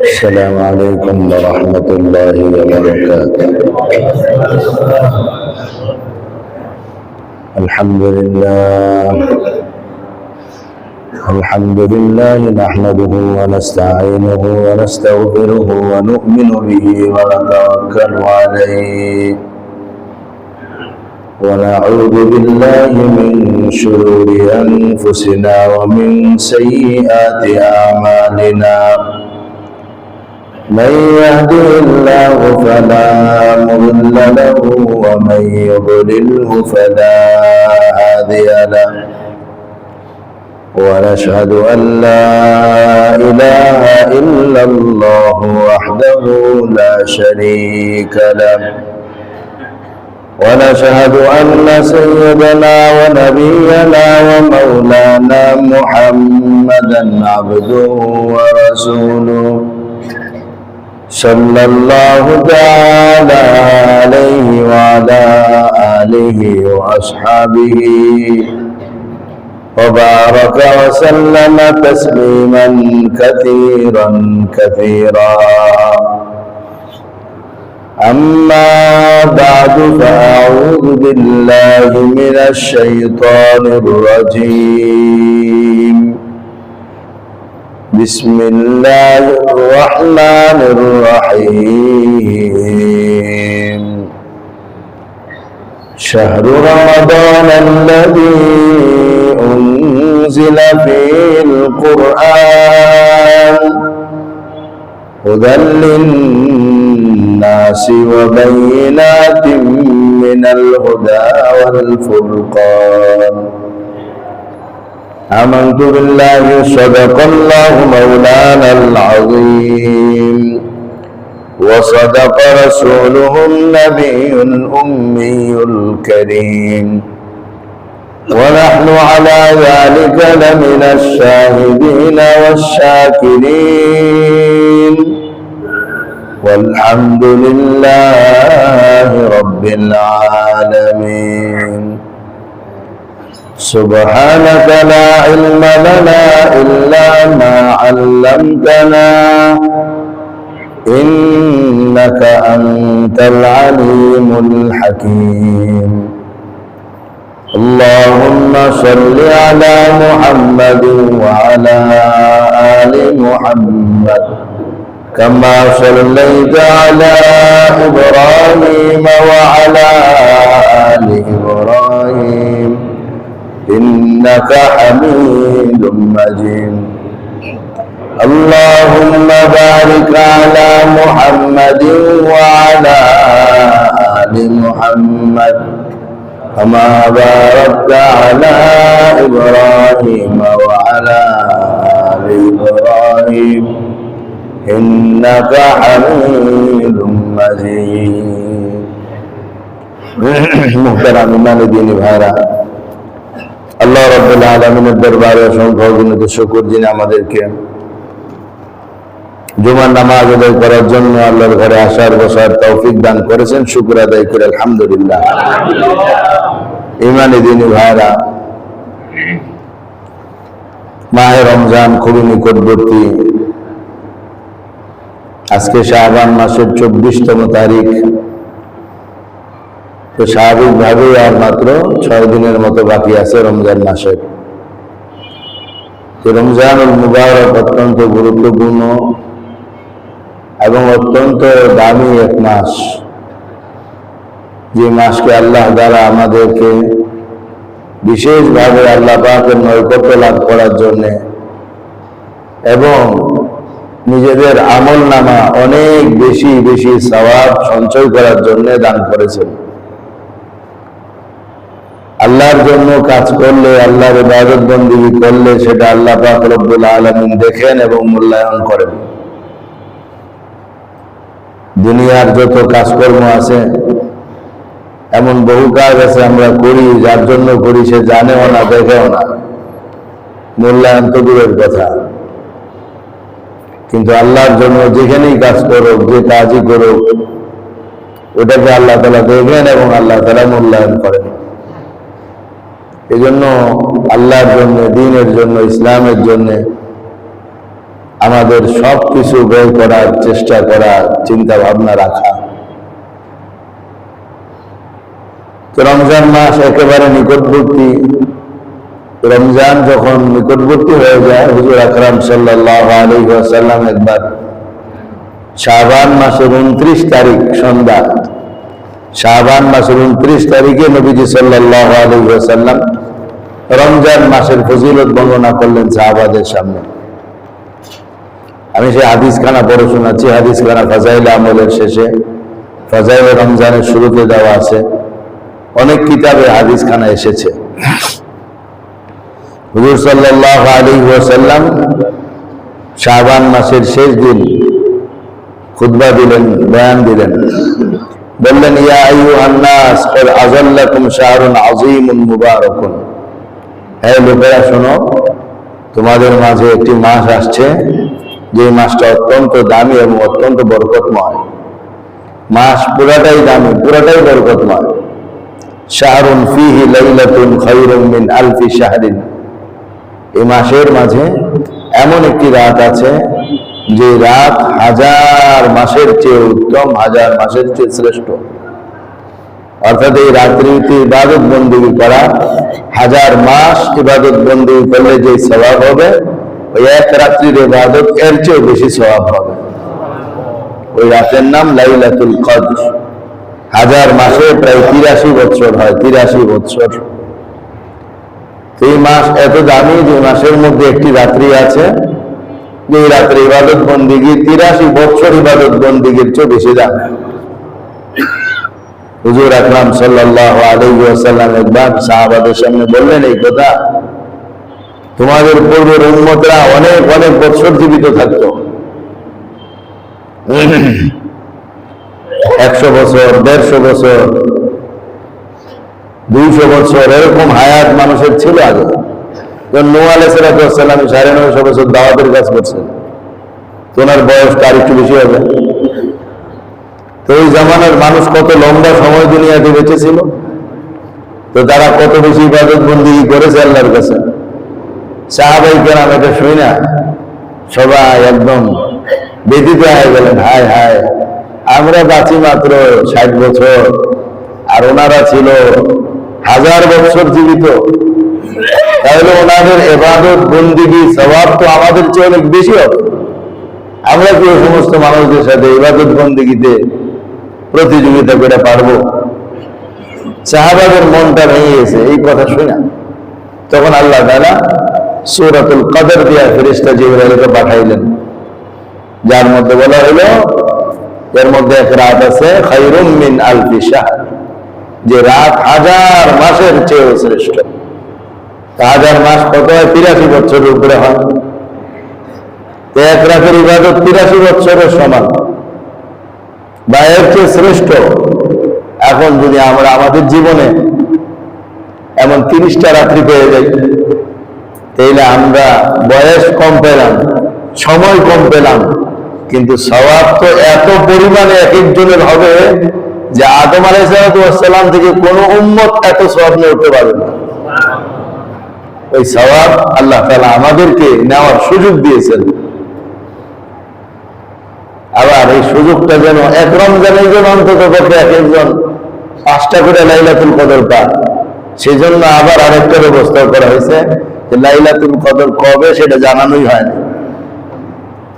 السلام عليكم ورحمة الله وبركاته. الحمد لله نحمده ونستعينه ونستغفره ونؤمن به ونتوكل عليه ونعوذ بالله من شرور أنفسنا ومن سيئات أعمالنا. من يهده الله فلا مضل له ومن يضلله فلا هادي له، ونشهد أن لا إله إلا الله وحده لا شريك له، ونشهد أن سيدنا ونبينا ومولانا محمدا عبده ورسوله صلى الله تعالى عليه وعلى آله وأصحابه وبارك وسلم تسليما كثيرا كثيرا. أما بعد، فأعوذ بالله من الشيطان الرجيم. بسم الله الرحمن الرحيم. شهر رمضان الذي أنزل فيه القرآن هدى للناس وبينات من الهدى والفرقان. آمنت بالله صدق الله مولانا العظيم، وصدق رسوله النبي الأمي الكريم، ونحن على ذلك لمن الشاهدين والشاكرين، والحمد لله رب العالمين. سبحانك لا علم لنا إلا ما علمتنا، إنك أنت العليم الحكيم. اللهم صل على محمد وعلى آل محمد كما صليت على إبراهيم وعلى آل إبراهيم إنك حميد مجيد. اللهم بارك على محمد وعلى آل محمد كما باركت على إبراهيم وعلى آل إبراهيم إنك حميد مجيد. محترم ইমান দ্বীনি ভাইরা, আল্লাহ রাব্বুল আলামিনের দরবারে অসংখ্য অগণিত শুকর যিনি আমাদেরকে জুমার নামাজ আদায় করার জন্য আল্লাহর ঘরে আসার বসার তৌফিক দান করেছেন। শুকর আদায় করে আলহামদুলিল্লাহ। ইমানে দ্বীনি ভাইরা, মাহে রমজান খুবই নিকটবর্তী। আজকে শাবান মাসের 24তম তারিখ। তো স্বাভাবিকভাবেই আর মাত্র 6 দিনের মতো বাকি আছে রমজান মাসের। রমজানুল মুবারক অত্যন্ত গুরুত্বপূর্ণ এবং অত্যন্ত দামি এক মাস, যে মাসকে আল্লাহ দ্বারা আমাদেরকে বিশেষভাবে আল্লাহ পাকের নৈকট্য লাভ করার জন্য এবং নিজেদের আমল নামা অনেক বেশি বেশি সওয়াব সঞ্চয় করার জন্য দান করেছেন। আল্লাহর জন্য কাজ করলে, আল্লাহর ইবাদত বন্দেগী করলে সেটা আল্লাহ পাক রব্বুল আলামিন দেখেন এবং মূল্যায়ন করেন। দুনিয়ার যত কাজকর্ম আছে, এমন বহু কাজ আছে আমরা করি, যার জন্য করি সে জানেও না, দেখেও না, মূল্যায়ন তো দূরের কথা। কিন্তু আল্লাহর জন্য যেখানেই কাজ করুক, যে কাজই করুক, ওটাকে আল্লাহ তাআলা দেখেন এবং আল্লাহ তাআলা মূল্যায়ন করেন। এই জন্য আল্লাহর জন্য, দ্বীনের জন্য, ইসলামের জন্য আমাদের সব কিছু ব্যয় করার চেষ্টা করার চিন্তা ভাবনা রাখা। তো রমজান মাস একেবারে নিকটবর্তী। রমজান যখন নিকটবর্তী হয়ে যায়, হুজুর আকরাম সাল্লাল্লাহু আলাইহি ওয়াসাল্লাম একবার শাবান মাসের 29 তারিখ সন্ধ্যা, শাবান মাসের 29 তারিখে নবীজি সাল্লাল্লাহু আলাইহি ওয়াসাল্লাম রমজান মাসের ফজিলত বর্ণনা করলেন সাহাবাদের সামনে। আমি সেই হাদিসখানা পড়ে শোনাচ্ছি। হাদিসখানা ফাজাইল আমলের শেষে, ফাজাইল রমজানের শুরুতে দেওয়া আছে। অনেক কিতাবে হাদিসখানা এসেছে। হুজুর সাল্লাল্লাহু আলাইহি ওয়াসাল্লাম শাবান মাসের শেষ দিন খুতবা দিলেন, বয়ান দিলেন। বললেন, ইয়া আইয়ুহান নাস ক্বাদ আযাল্লাকুম শাহরুন আযীমুন মুবারাকুন। হে লোকেরা শোনো, তোমাদের মাঝে একটি মাস আসছে, যে মাসটা অত্যন্ত দামি এবং অত্যন্ত বরকতময়। মাস পুরাটাই দামি, পুরাটাই বরকতময়। শাহরুন ফীহি লাইলাতুন খায়রুম মিন আলফি শাহরিন। এই মাসের মাঝে এমন একটি রাত আছে, যে রাত 1000 মাসের চেয়ে উত্তম, 1000 মাসের চেয়ে শ্রেষ্ঠ। অর্থাৎ এই রাত্রিতে ইবাদত বন্দেগী করা, 1000 মাস ইবাদত বন্দেগী করলে যে সওয়াব হবে, ওই এক রাত্রির ইবাদত এর চেয়ে বেশি সওয়াব হবে। ওই রাতের নাম লাইলাতুল কদর। 1000 মাসে প্রায় 83 বছর হয়, 83 বছর। এই মাস এত দামি যে মাসের মধ্যে একটি রাত্রি আছে, যে রাত্রে ইবাদত বন্দেগী 83 বছর ইবাদত বন্দেগীর চেয়ে বেশি দাম। হুজুর আকরাম সাল্লাল্লাহু আলাইহি ওয়াসাল্লাম একবার সাহাবাদের সামনে বললেন এই কথা, তোমাদের পূর্বের উম্মতরা অনেক অনেক বছর জীবিত থাকতো। 100 বছর, 150 বছর, 200 বছর, এরকম হায়াত মানুষের ছিল আগে। নূহ আলাইহিস সালাম 950 বছর দাওয়াতের কাজ করছেন, তো ওনার বয়সটা আর একটু বেশি হবে। তো ওই জামানার মানুষ কত লম্বা সময় দুনিয়াতে বেঁচে ছিল, তো তারা কত বেশি ইবাদত বন্দেগী করেছে আল্লাহর কাছে। সাহাবায়ে কেরাম এটা শুই না সবাই একদম ব্যথিত হয়ে গেলেন, হায় হায়, আমরা বাঁচি মাত্র 60 বছর, আর ওনারা ছিল 1000 বছর জীবিত। তাহলে ওনাদের ইবাদত বন্দেগী সওয়াব তো আমাদের চেয়ে অনেক বেশি হবে। আমরা কি ওই সমস্ত মানুষদের সাথে ইবাদত বন্দেগীতে প্রতিযোগিতা করে পারবো? সাহাবাদের মনটা ভেঙে গেছে এই কথা শুনে। তখন আল্লাহ তাআলা সূরাতুল কদর দিয়া ফেরেশতা জিবরাইলকে পাঠাইলেন, যার মধ্যে বলা হলো, এর মধ্যে এক রাত আছে খায়রুম মিন আলফি শাহর, যে রাত 1000 মাসের চেয়ে শ্রেষ্ঠ। 1000 মাস কত হয়? 83 বছরের উপরে হয়। এক রাতের ইবাদত 83 বছরের সমান বা এর চেয়ে শ্রেষ্ঠ। এখন যদি আমরা আমাদের জীবনে এমন 30টা রাত্রি পেয়ে যাই, তাইলে আমরা বয়স কম পেলাম, সময় কম পেলাম, কিন্তু সওয়াব তো এত পরিমাণে এক একজনের হবে যে আদম আলাইহিস সালাম থেকে কোন উম্মত এত সওয়াব নিয়ে উঠতে পারবে না। ওই সওয়াব আল্লাহ তাআলা আমাদেরকে নেওয়ার সুযোগ দিয়েছেন। আবার এই সুযোগটা যেন এক রমজানের জন্য অন্তত পক্ষে এক একজন 5টা করে লাইলাতুল কদর পায়, সেই জন্য আবার আরেকটা ব্যবস্থা করা হয়েছে যে লাইলাতুল কদর কবে সেটা জানানোই হয়নি,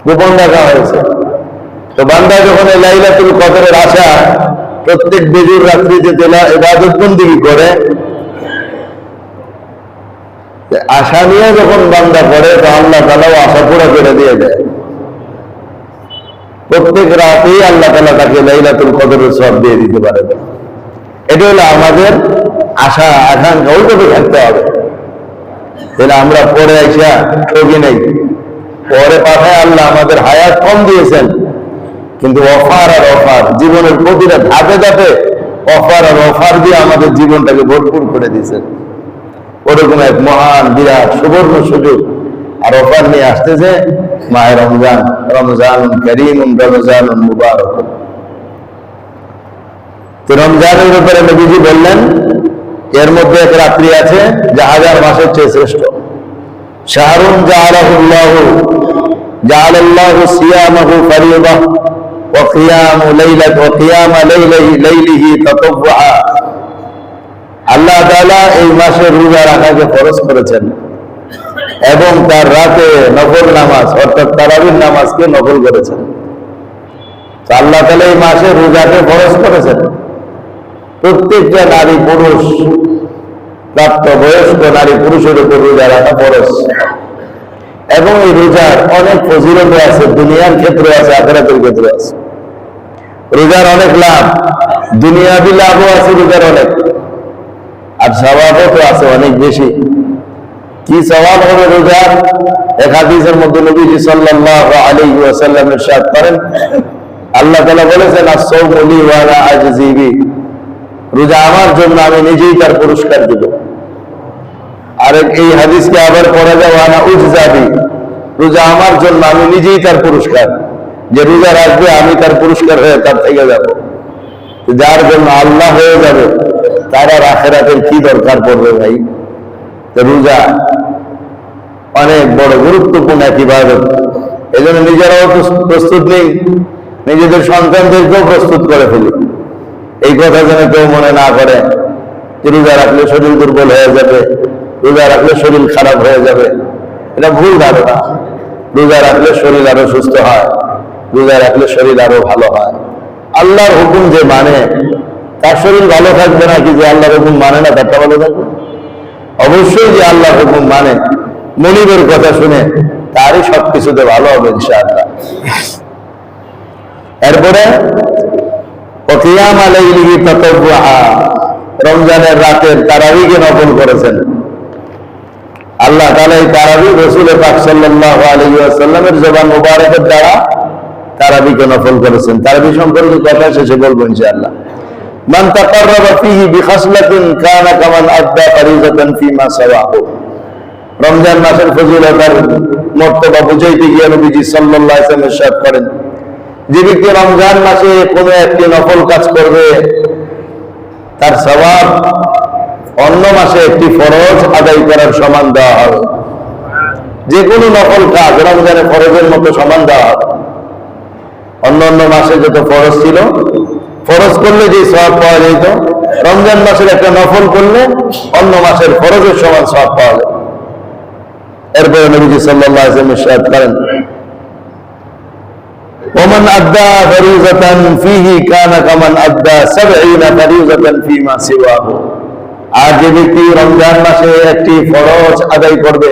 গোপন রাখা হয়েছে। তো বান্দা যখন এই লাইলাতুল কদরের আশা প্রত্যেক বেজুর রাত্রিতে ইবাদত বন্দেগী করে, আশা নিয়ে যখন বান্দা করে, তো আল্লাহ তাআলাও আশা পুরো করে দিয়ে দেয়। প্রত্যেক রাতেই আল্লাহ তাআলা তাকে লাইলাতুল কদরের সওয়াব দিয়ে দিতে পারে। এটা হলো আমাদের আশা আকাঙ্ক্ষা, ওইভাবে থাকতে হবে। তাহলে আমরা পরে আইসা ঠকি নেই, পরে পাঠায় আল্লাহ আমাদের হায়াত কম দিয়েছেন, কিন্তু অফার আর অফার, জীবনের প্রতিটা ধাপে ধাপে অফার আর অফার দিয়ে আমাদের জীবনটাকে ভরপুর করে দিয়েছেন। ওরকম এক মহান বিরাট সুবর্ণ সুযোগ আর অফার নিয়ে আসতেছে মাহে রমজান, রমজানুন কারীমুন রমজানুন মুবারাকুন। তো রমজানের ব্যাপারে নবীজি বললেন, এর মধ্যে এক রাত্রি আছে যা 1000 মাসের চেয়ে শ্রেষ্ঠ। শাহরুন জাআলাহুল্লাহু জাআলাল্লাহু সিয়ামাহু ফারিয়্যা ওয়া কিয়ামা লাইলিহি তাতাওয়া। আল্লাহ তাআলা এই মাসে রোজা রাখাকে ফরজ করেছেন এবং তার রাতে নফল নামাজ অর্থাৎ তারাবির নামাজকে নফল করেছেন। আল্লাহ তাআলা এই মাসে রোজাকে ফরজ করেছেন। প্রত্যেকটা নারী পুরুষ, প্রাপ্ত বয়স্ক নারী পুরুষের উপর রোজা রাখা ফরজ। এবং এই রোজার অনেক ফজিলত আছে, দুনিয়ার ক্ষেত্রে আছে, আখিরাতের ক্ষেত্রে আছে। রোজার অনেক লাভ, দুনিয়াবি লাভও আছে রোজার অনেক, আর সওয়াবও তো আছে অনেক বেশি। কি সওয়াব হবে রোজার? এক হাদিসের মধ্যে নবীজি সাল্লাল্লাহু আলাইহি ওয়াসাল্লাম ইরশাদ করেন, আল্লাহ তাআলা বলেছেন, আস-সাওমু লি ওয়া আনা আজজি বি, রোজা আমার জন্য, আমি নিজেই তার পুরস্কার দেব। আর এই হাদিসকে আবার পড়া যায়, ওয়া আনা উজজা বি, রোজা আমার জন্য, আমি নিজেই তার পুরস্কার। যে রোজা রাখবে আমি তার পুরস্কার হয়ে তার থেকে যাব। যার জন্য আল্লাহ হয়ে যাবে তার আর আখিরাতের কি দরকার পড়বে ভাই? রোজা অনেক বড় গুরুত্বপূর্ণ এক ইবাদত। এই জন্য নিজেরাও প্রস্তুত নেই, নিজেদের সন্তানদেরকেও প্রস্তুত করে ফেলি। এই কথা যেন কেউ মনে না করে যে রোজা রাখলে শরীর দুর্বল হয়ে যাবে, রোজা রাখলে শরীর খারাপ হয়ে যাবে। এটা ভুল ধারণা। রোজা রাখলে শরীর আরো সুস্থ হয়, রোজা রাখলে শরীর আরো ভালো হয়। আল্লাহর হুকুম যে মানে তার শরীর ভালো থাকবে নাকি যে আল্লাহর হুকুম মানে না তারটা ভালো থাকবে? অবশ্যই যে আল্লাহর হুকুম মানে, মনিবের কথা শুনে তারই সবকিছুতে ভালো হবে ইনশাআল্লাহ। এরপরে কিয়ামা লাইলিহি তাতাওয়া, রমজানের রাতের তারাবিকে নফল করেছেন আল্লাহ তাআলা। এই তারাবি রাসূল পাক সাল্লাল্লাহু আলাইহি ওয়াসাল্লামের জবান মুবারকের দ্বারা তারাবিকে নফল করেছেন। তারাবি সম্পর্কে কথা শেষে বলবো ইনশাআল্লাহ। মান তাকাররাবা ফীহি বিখাসলাতিন কানা কামান আদ্দা ফারিজাতান ফীমা সাওয়াহু। রমজান মাসের ফজিলত আর মর্তবা বুঝাইতে গিয়ে নবীজি সাল্লাল্লাহু আলাইহি ওয়াসাল্লাম ইরশাদ করেন, যে ব্যক্তি রমজান মাসে কোনো একটি নফল কাজ করবে তার সওয়াব অন্য মাসে একটি ফরজ আদায় করার সমান দেওয়া হবে। যে কোনো নফল কাজ রমজানে ফরজের মতো সমান দেওয়া হবে। অন্য অন্য মাসে যত ফরজ ছিল, ফরজ করলে যে সওয়াব পাওয়া যেত, রমজান মাসের একটা নফল করলে অন্য মাসের ফরজের সমান সওয়াব পাওয়া যায়। এরপরে নবীজি সাল্লাল্লাহু আলাইহি ওয়াসাল্লাম ইরশাদ করেন, ওমান আদ্দা ফরিজাতান ফীহি কানা কামান আদ্দা 70 ফরিজাতান ফীমা সিওয়াহু। আর যে ব্যক্তি রমজান মাসে একটি ফরজ আদায় করবে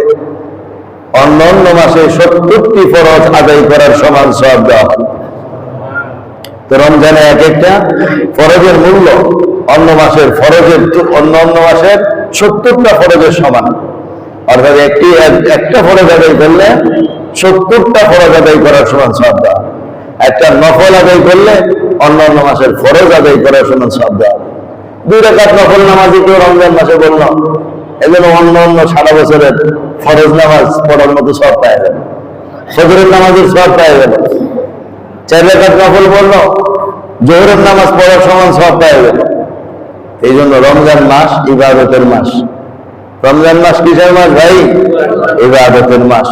অন্য অন্য মাসে 70টি ফরজ আদায় করার সমান সওয়াব দেওয়া হবে। তো রমজানে এক একটা ফরজের মূল্য অন্য মাসের ফরজের অন্য অন্য মাসের 70টা ফরজের সমান। অর্থাৎ একটা ফরজ আদায় করলে 70টা ফরজ আদায় করার সমান সওয়াব দেওয়া হবে। একটা নফল আদায় করলে অন্য অন্য মাসের ফরজ আদায় করার সমান সওয়াব দেওয়া হবে। 2 রাকাত নফল নামাজই কেউ রমজান মাসে বলল, এজন্য অন্য অন্য সারা বছরের ফরজ নামাজ পড়ার মতো সওয়াব পাওয়া যাবে, ফজরের নামাজের সওয়াব পাওয়া যাবে। 4 রাকাত নফল বলল, জোহরের নামাজ পড়ার সমান সওয়াব পাওয়া যাবে। এই জন্য রমজান মাস ইবাদতের মাস। রমজান মাস কিসের মাস ভাই? ইবাদতের মাস।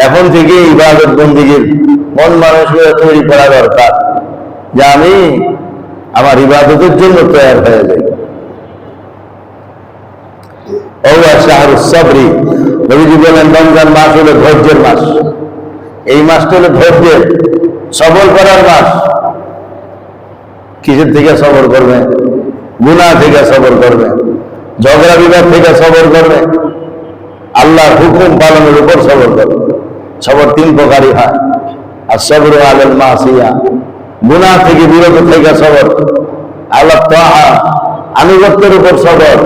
এখন থেকে ইবাদত বন্দেগীর মন মানসিকতা তৈরি করা দরকার, যে আমি আমার ইবাদতের জন্য তৈরি হয়ে যাই। শাহরুস সাবরি, নবীজি বলেন রমজান মাস হলো ধৈর্যের মাস। এই মাসটা হলো ধৈর্যের, সবর করার মাস। কিসের থেকে সবর করবে? গুনাহ থেকে সবর করবে, ঝগড়া বিবাদ থেকে সবর করবে, আল্লাহর হুকুম পালনের উপর সবর করবে। সবর 3 প্রকারই হয়। আর সবর আলাল মাসিয়া, গুনাহ থেকে বিরত থেকে সবর, আল্লাহ তাআলা আনুগত্যের উপর সবর।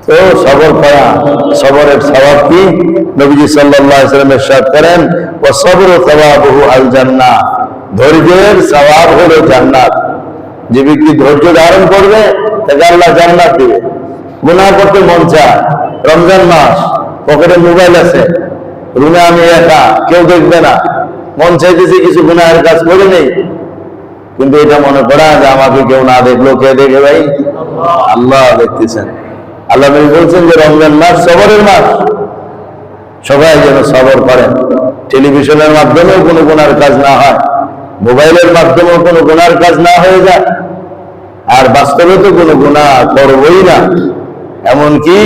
তো সবর করা, সবরের সওয়াব কি? নবীজি সাল্লাল্লাহু আলাইহি ওয়াসাল্লাম ইরশাদ করেন, ওয়া সবরু সাওয়াবুহু আল জান্নাহ, ধৈর্যের সওয়াব হলো জান্নাত। যে ব্যক্তি ধৈর্য ধারণ করবে তাকে আল্লাহ জান্নাত দিবে। গুনাহ করতে মন চায়, রমজান মাস, পকেটে মোবাইল আছে, রুমে আমি একা, কেউ দেখবে না, মন চাইতেছে কিছু গুনাহের কাজ করে নেই, কিন্তু এটা মনে করা যে আমাকে কেউ না দেখলো, কে দেখে ভাই? আল্লাহ দেখতেছেন। আল্লাহ নবী বলছেন যে রমজান মাস সবরের মাস। সবাই যেন সবর করেন। টেলিভিশনের মাধ্যমেও কোনো গুনার কাজ না হয়, মোবাইলের মাধ্যমেও কোনো গুনার কাজ না হয়ে যায়, আর বাস্তবে তো কোনো গুনাহ করবই না। এমনকি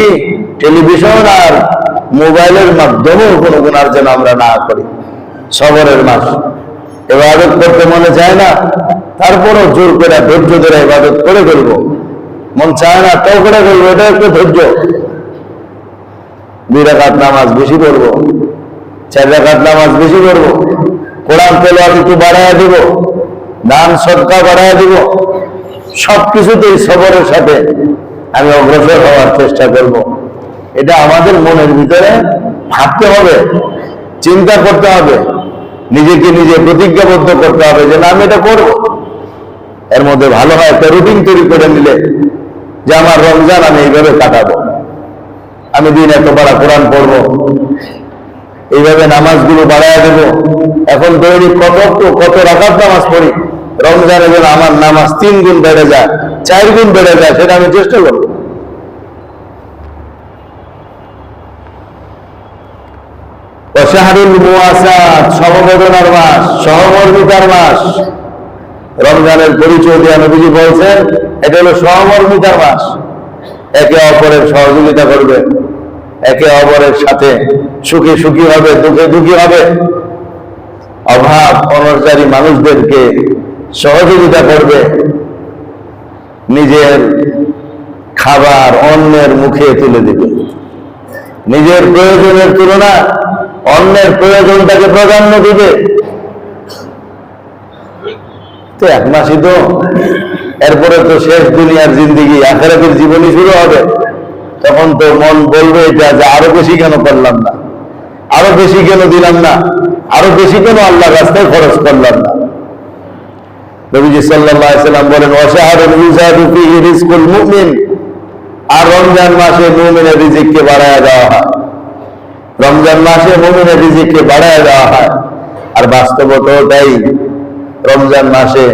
টেলিভিশন আর মোবাইলের মাধ্যমেও কোনো গুনার যেন আমরা না করি। সবরের মাস, ইবাদত করতে মনে চায় না, তারপরও জোর করে ধৈর্য ধরে ইবাদত করে ফেলবো। মন চায় না তাও করে ফেলবো, এটা একটু ধৈর্য। 2 রাকাত নামাজ বেশি পড়বো, 4 রাকাত নামাজ বেশি পড়বো, কোরআন তেলাওয়াত একটু বাড়ায় দিব, দান সদকা বাড়ায় দিব। সবকিছুতেই সবরের সাথে আমি অগ্রসর হওয়ার চেষ্টা করব। এটা আমাদের মনের ভিতরে ভাবতে হবে, চিন্তা করতে হবে, নিজেকে নিজে প্রতিজ্ঞাবদ্ধ করতে হবে যে না, আমি এটা করবো। এর মধ্যে ভালো হয় একটা রুটিন তৈরি করে নিলে যে আমার রমজান আমি এইভাবে কাটাবো, আমি দিন এত পারা কোরআন পড়বো, এইভাবে নামাজগুলো বাড়ায় দেবো। এখন দৈনিক কত রাকাত নামাজ পড়ি, রমজানে যেন আমার নামাজ 3 গুণ বেড়ে যায়, 4 গুণ বেড়ে যায়, সেটা আমি চেষ্টা করবো। শাহরুল মুওয়াসাত, সমবেদনার মাস, সহমর্মিতার মাস। রমজানের পরিচয় দিয়ে নবীজি বলছেন এটা হলো সহমর্মিতার মাস। একে অপরের সহযোগিতা করবে, একে অপরের সাথে সুখে সুখী হবে, দুঃখে দুঃখী হবে, অভাব অনর্চারী মানুষদেরকে সহযোগিতা করবে, নিজের খাবার অন্যের মুখে তুলে দিবে, নিজের প্রয়োজনের তুলনা অন্যের প্রয়োজনটাকে প্রাধান্য দিবে। তো 1 মাসই তো, এরপরে তো শেষ দুনিয়ার জিন্দিগি, আখিরাতের জীবনই শুরু হবে। তখন তো মন বলবে এটা যে আরো বেশি কেন করলাম না, আরো বেশি কেন দিলাম না, আরো বেশি কেন আল্লাহর রাস্তায় খরচ করলাম না। নবীজি সাল্লাল্লাহু আলাইহি সাল্লাম বলেন ওয়াশাহরুল ইউজাদু ফীহি রিজকুল মুমিন, আর রমজান মাসে মুমিনের রিজিককে বাড়ায় দেওয়া হয়। রমজান মাসে মুমিনের রিজিককে বাড়ায় দেওয়া হয়। আর বাস্তবতাও তাই। রমজান মাসে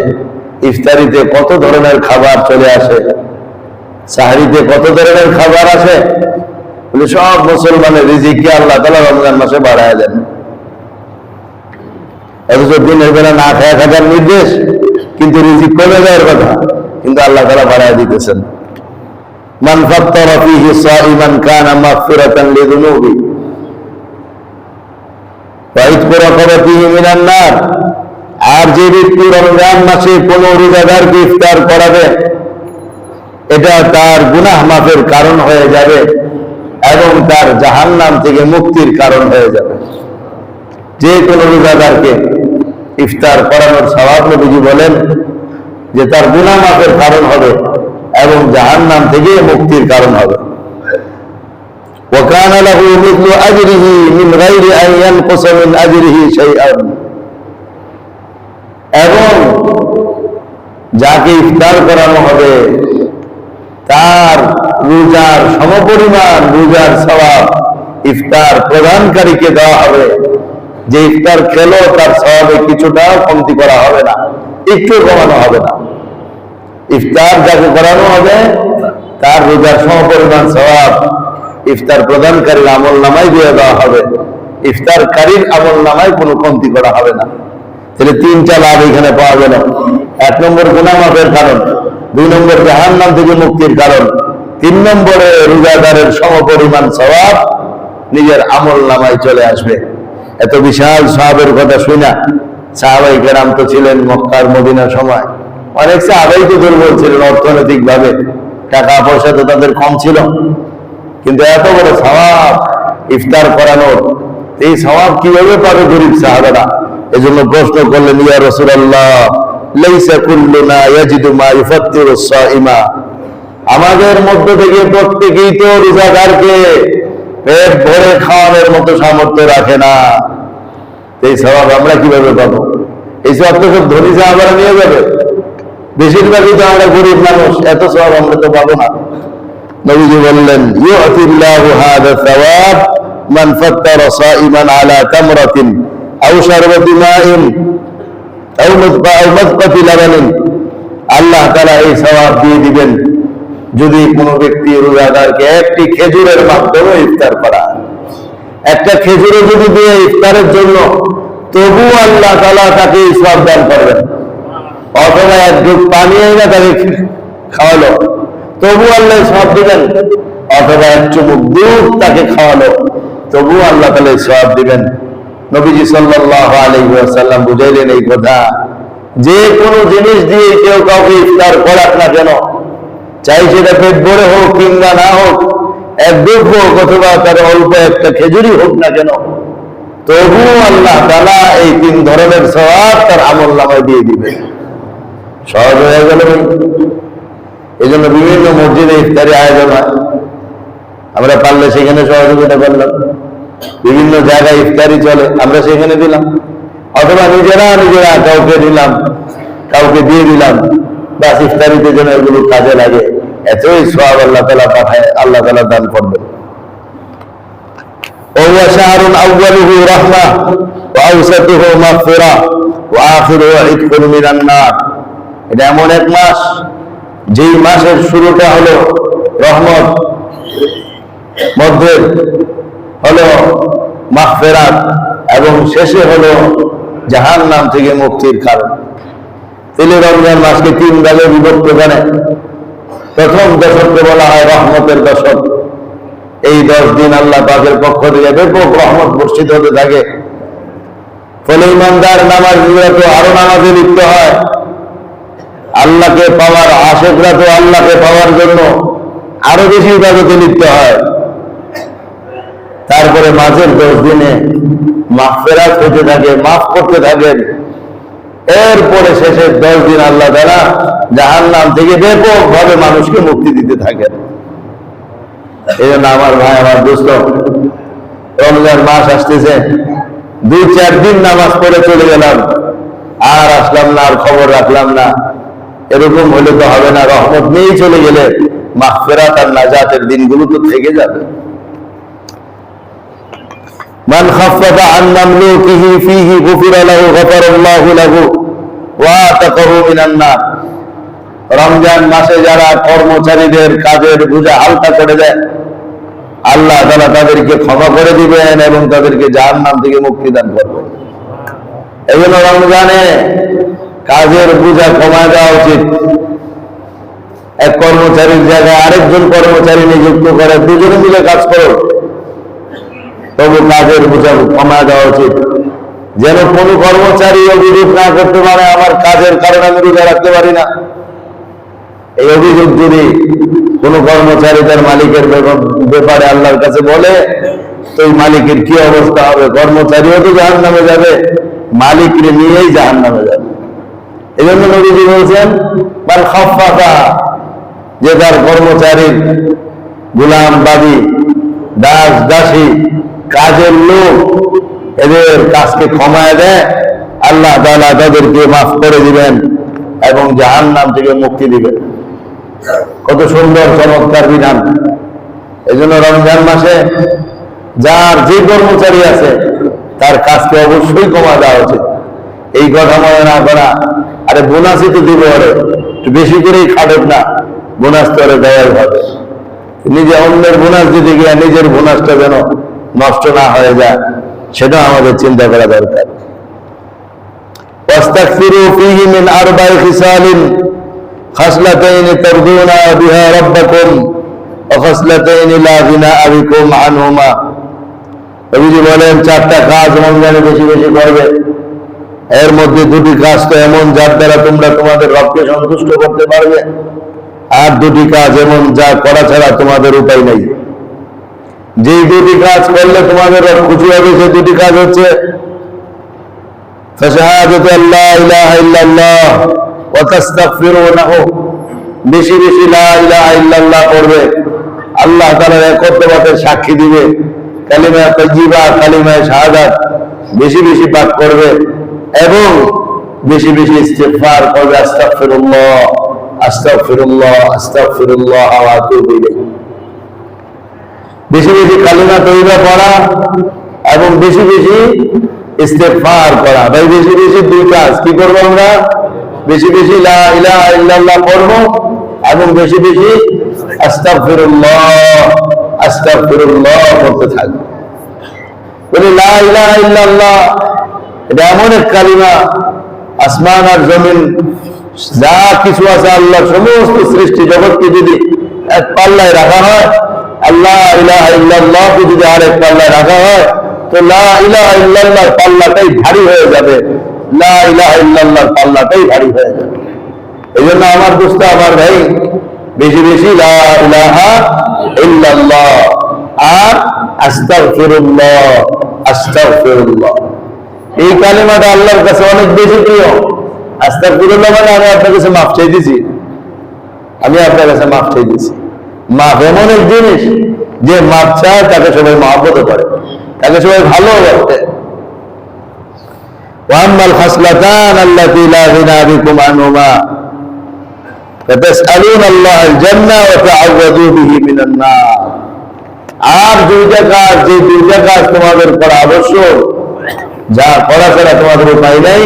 ইফতারিতে কত ধরনের খাবার চলে আসে, সাহরিতে কত ধরনের খাবার আসে, বলে সব মুসলমানের রিজিককে আল্লাহ তাআলা রমজান মাসে বাড়ায় দেন। অথচ দিনের বেলা না খায়া থাকার নির্দেশ, কিন্তু রিজিক কমে যাওয়ার কথা, কিন্তু আল্লাহ তাআলা বাড়ায় দিতেছেন। মান ফাত্তারা ফীহি সাইমান কানা মাগফিরাতান লিযুনুবি ওয়া ইতকু রাকাবাতিহি মিনান নার। আর যে ব্যক্তি রমজান মাসে কোন রোজাদারকে ইফতার করাবে, এটা তার গুনাহ মাফের কারণ হয়ে যাবে এবং তার জাহান্নাম থেকে মুক্তির কারণ হয়ে যাবে। যে কোনো রোজাদারকে ইফতার করানোর সওয়াব নবীজি বলেন যে তার গুনাহ মাফের কারণ হবে এবং জাহান্নাম থেকে মুক্তির কারণ হবে। وَكَانَ لَهُ مِثْلُ أَجْرِهِ مِنْ غَيْرِ أَنْ يَنْقُصَ مِنْ أَجْرِهِ شَيْئًا। এবং যাকে ইফতার করানো হবে তার রোজার সমপরিমাণ রোজার সওয়াব ইফতার প্রদানকারীকে দেওয়া হবে। যে ইফতার খেলো তার সওয়াবে কিছুটাও কমতি করা হবে না, একটু কমানো হবে না। ইফতার যাকে করানো হবে তার রোজার সমপরিমাণ সওয়াব ইফতার প্রদানকারীর আমল নামায় দিয়ে দেওয়া হবে, ইফতারকারীর আমল নামায় কোনো কমতি করা হবে না। তাহলে 3টা লাভ এখানে পাওয়া গেল। 1 নম্বর গুনাহ মাফের কারণ, 2 নম্বর জাহান্নাম থেকে মুক্তির কারণ, 3 নম্বরে রোজাদারের সমপরিমাণ সওয়াব নিজের আমল নামায় চলে আসবে। এত বিশাল সওয়াবের কথা শুনা সাহাবায়ে কেরাম তো ছিলেন মক্কার মদিনার সময়, অনেক সাহাবাই তো দুর্বল ছিলেন অর্থনৈতিক ভাবে, টাকা পয়সা তো তাদের কম ছিল, কিন্তু এত বড় সওয়াব ইফতার করানোর, এই সওয়াব কিভাবে পাবে গরিব সাহাবারা? এজন্য প্রশ্ন করলেন ইয়া রাসূলুল্লাহ লাইসা কুল্লুনা ইয়াজিদু মা ইফাত্তিরুস সাইমা। আমাদের মধ্য থেকে প্রত্যেকেই তো রোজাদারকে পেট ভরে খাওয়ানোর মতো সামর্থ্য রাখে না। এই সওয়াব আমরা কিভাবে পাবো? এই সওয়াব তো সব ধনী সাহাবারা নিয়ে যাবে, বেশিরভাগই তো আমরা গরিব মানুষ, এত সওয়াব আমরা তো পাবো না। নবীজি বললেন ইউতিল্লাহু হাযা সাওয়াব মান ফাত্তারা সাইমান আলা তামরাতিন আও শারবাতি মাইন আও মাযকাতি লাবানিন। আল্লাহ তাআলা এই সওয়াব দিয়ে দিবেন যদি কোনো ব্যক্তি রোজাদারকে একটি খেজুরের মাধ্যমে ইফতার করা, একটা খেজুরে যদি দিয়ে ইফতারের জন্য, তবু আল্লাহ তাআলা তাকে সওয়াব দান করবেন। অথবা এক ঢোক পানি এনে তাকে খাওয়ালো, তবু আল্লাহ সওয়াব দিবেন। অথবা এক চুমুক দুধ তাকে খাওয়ালো, তবু আল্লাহ তাআলা সওয়াব দিবেন। নবীজি সাল্লাল্লাহু আলাইহি ওয়াসাল্লাম বুঝাইলেন এই কথা, যে কোনো জিনিস দিয়ে কেউ কাউকে ইফতার করাক না কেন, চাই সেটা পেট ভরে হোক কিংবা না হোক, এক ঢোক হোক অথবা তার অল্প একটা খেজুরি হোক না কেন, তবু আল্লাহ তাআলা এই তিন ধরনের সওয়াব তার আমলনামায় দিয়ে দিবে। সহজ হয়ে গেল। এই জন্য বিভিন্ন মসজিদে ইফতারি আয়োজন হয়, আমরা পারলে সেখানে সহযোগিতা করলাম। বিভিন্ন জায়গায় ইফতারি চলে, আমরা সেখানে দিলাম, অথবা নিজেরা কাউকে দিলাম, কাউকে দিয়ে দিলাম, বাস ইফতারিতে যেন এগুলো কাজে লাগে, এতই সওয়াব আল্লাহ তাআলা পাঠায়, আল্লাহ তাআলা দান করবেন। وهو شهر أوله رحمة وأوسطه مغفرة وآخره عتق من النار। এটা এমন এক মাস, যেই মাসের শুরুটা হলো রহমত, মধ্যে হলো মাগফিরাত এবং শেষে হলো জাহান্নাম থেকে মুক্তির কারণ। তাহলে রমজান মাসকে তিন ভাগে বিভক্ত করে। প্রথম দশককে বলা হয় রহমতের দশক। এই 10 দিন আল্লাহ পাকের পক্ষ থেকে ব্যাপক রহমত বর্ষিত হতে থাকে। ফলে ইমানদার নামাজীরা তো আরো নামাজে লিপ্ত হয়, আল্লাহকে পাওয়ার আশিকরা তো আল্লাহকে পাওয়ার জন্য আরো বেশি ইবাদতে লিপ্ত হয়। তারপরে মাঝের 10 দিনে মাগফিরাত হতে থাকে, মাফ করতে থাকেন। এরপরে শেষের 10 দিন আল্লাহ তাআলা জাহান্নাম থেকে ব্যাপক ভাবে মানুষকে মুক্তি দিতে থাকেন। এই জন্য আমার ভাই, আমার দোস্ত, রমজান মাস আসতেছে, 2-4 দিন নামাজ পড়ে চলে গেলাম, আর আসলাম না, আর খবর রাখলাম না, এরকম হলে তো হবে না। রহমত নিয়েই চলে গেলে মাগফিরাত আর নাজাতের দিনগুলো তো থেকে যাবে। মান খাফফাফা আন মামলুকিহি ফীহি গুফিরা লাহু গাফারাল্লাহু লাহু ওয়া আতাকাহু মিনান নার। রমজান মাসে যারা কর্মচারীদের কাজের বোঝা হালকা করে দেয়, আল্লাহ তাআলা তাদেরকে ক্ষমা করে দিবেন এবং তাদেরকে জাহান্নাম থেকে মুক্তি দান করবেন। এই জন্য রমজানে কাজের বোঝা কমায় দেওয়া উচিত। এক কর্মচারীর জায়গায় আরেকজন কর্মচারী নিযুক্ত করে, দুজনে মিলে কাজ করো, তবু কাজের বোঝা কমায় দেওয়া উচিত, যেন কোনো কর্মচারী অভিযোগ না করতে পারে আমার কাজের কারণে আমি রোজা রাখতে পারি না। এই অভিযোগ যদি কোনো কর্মচারী তার মালিকের ব্যাপারে আল্লাহর কাছে বলে, তো এই মালিকের কি অবস্থা হবে? কর্মচারীও তো জাহান্নামে যাবে, মালিককে নিয়েই জাহান্নামে যাবে। এই জন্য নবীজি বলছেন মান খাফফাফা, যে তার কর্মচারীর গোলাম বাদী, দাস দাসী, কাজের লোক, এদের কাজকে ক্ষমায় দেয়, আল্লাহ তাআলা তাদেরকে মাফ করে দিবেন এবং জাহান্নাম থেকে মুক্তি দিবেন। কত সুন্দর চমৎকার বিধান। এই জন্য রমজান মাসে যার যে কর্মচারী আছে তার কাজকে অবশ্যই কমা দেওয়া উচিত। এই কথা মনে না করা, আরে বোনাসই তো দিব, আরে একটু বেশি করেই খাটেন না, বোনাস তো আরে দেওয়াই হবে। নিজে অন্যের বোনাস দিতে গিয়ে নিজের বোনাসটা যেন নষ্ট না হয়ে যায়, সেটা আমাদের চিন্তা করা দরকার। واستغفروا فيه من 4 خصال خصلتين ترضون بها ربكم وخصلتين لا غنى بكم عنهما। নবীজি বলেন 4টা কাজ রমজানে বেশি বেশি করবে। এর মধ্যে 2টি কাজ তো এমন যার দ্বারা তোমরা তোমাদের রবকে সন্তুষ্ট করতে পারবে, আর 2টি কাজ এমন যা করা ছাড়া তোমাদের উপায় নেই। যেই 2টি কাজ করলে তোমাদের রব খুশি হবে, সেই 2টি কাজ হচ্ছে ফাশহাদাতু আল্লা ইলাহা ইল্লাল্লাহ ওয়া তাস্তাগফিরুনাহু, বেশি বেশি লা ইলাহা ইল্লাল্লাহ পড়বে, আল্লাহ তাআলার একত্ববাদের সাক্ষী দিবে, কালিমা তাইয়্যিবা, কালিমা শাহাদাত বেশি বেশি পাঠ করবে এবং বেশি বেশি ইস্তিগফার করবে। আস্তাগফিরুল্লাহ আস্তাগফিরুল্লাহ আস্তাগফিরুল্লাহ ওয়া আতুবু ইলাইহি। বেশি বেশি কালিমা তাইয়্যিবা পড়া এবং বেশি বেশি ইস্তিগফার করা। ভাই বেশি বেশি 2 কাজ কি করবো আমরা? বেশি বেশি লা ইলাহা ইল্লাল্লাহ পড়বো এবং বেশি বেশি আস্তাগফিরুল্লাহ আস্তাগফিরুল্লাহ করতে থাকবো। বলি লা ইলাহা ইল্লাল্লাহ, এটা এমন এক কালিমা, আসমান আর জমিন যা কিছু আছে আল্লাহর সমস্ত সৃষ্টি জগৎকে যদি এক পাল্লায় রাখা হয়, আল্লাহ ইলাহা ইল্লাল্লাহকে যদি আরেক পাল্লায় রাখা হয়, তো লা ইলাহা ইল্লাল্লাহর পাল্লাটাই ভারী হয়ে যাবে, লা ইলাহা ইল্লাল্লাহর পাল্লাটাই ভারী হয়ে যাবে। এই জন্য আমার দোস্ত, আমার ভাই, বেশি বেশি লা ইলাহা ইল্লাল্লাহ আর আস্তাগফিরুল্লাহ, আস্তাগফিরুল্লাহ, এই কালিমাটা আল্লাহর কাছে অনেক বেশি প্রিয়। আস্তাগফিরুল্লাহ মানে আমি আপনার কাছে মাফ চাইতেছি, আমি আপনার কাছে মাফ চাইতেছি। মাফ এমন এক জিনিস যে মাফ চায় তাকে সবাই মহব্বত করে, তাকে সবাই ভালোবাসে। ওয়াম্মাল খাসলাতান আল্লাতী লা গিনা বিকুম আনহুমা ফাতাসআলুনাল্লাহাল জান্নাহ ওয়া তাআওয়াযু বিহি মিনান নার। আর দুইটা কাজ, যে দুইটা কাজ তোমাদের করা আবশ্যক, যা করা ছাড়া তোমাদের উপায় নাই,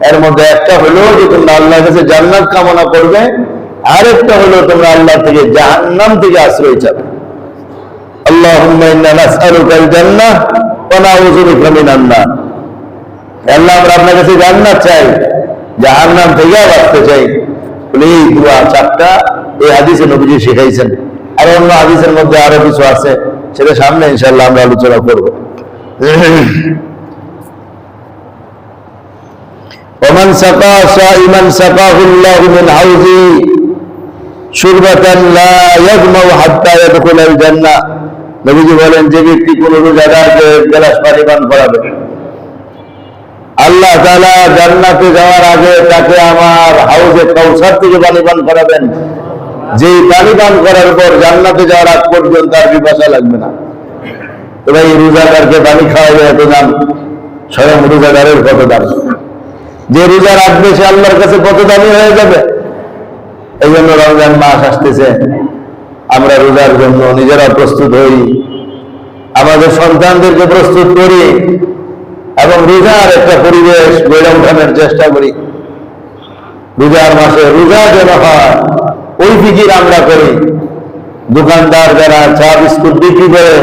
এর মধ্যে একটা হলো যে তোমরা আল্লাহর কাছে জান্নাত কামনা করবে, আরেকটা হলো তোমরা আল্লাহ থেকে জাহান্নাম থেকে আশ্রয় চাবে। আল্লাহুম্মা ইন্না নাসআলুকাল জান্নাহ ওয়া নাউযু বিকা মিনান নার। আল্লাহ, আমরা আপনার কাছে জান্নাত চাই, জাহান্নাম থেকে বাঁচতে চাই। এই দোয়া চারটা এই হাদিসে নবীজি শিখাইছেন। আর অন্য হাদিসের মধ্যে আরো কিছু আছে, সেটা সামনে ইনশাআল্লাহ আমরা আলোচনা করব। ومن سقى صائما سقاه الله من حوضه شربة لا يظمأ حتى يدخل الجنة। নবীজি বলেন, যে ব্যক্তি কোন রোজাদারকে এক গ্লাস পানি পান করাবে, আল্লাহ তাআলা জান্নাতে যাওয়ার আগে তাকে আমার হাউজে কাউসার থেকে পানি পান করাবেন, যে পানি পান করার পর জান্নাতে যাওয়ার আগ পর্যন্ত তার পিপাসা লাগবে না। তো ভাই, রোজাদারকে পানি খাওয়াবে এত দাম, স্বয়ং রোজাদারের কত দাম, যে রোজা রাখবে সে আল্লাহর কাছে কত দামি হয়ে যাবে। এই জন্য রমজান মাস আসতেছে, আমরা রোজার জন্য নিজেরা প্রস্তুত হই, আমাদের সন্তানদেরকে প্রস্তুত করি এবং রোজার একটা পরিবেশ গড়ে ওঠানোর চেষ্টা করি। রোজার মাসে রোজা যেন হয় ওই ফিকির আমরা করি। দোকানদার যারা চা বিস্কুট বিক্রি করে,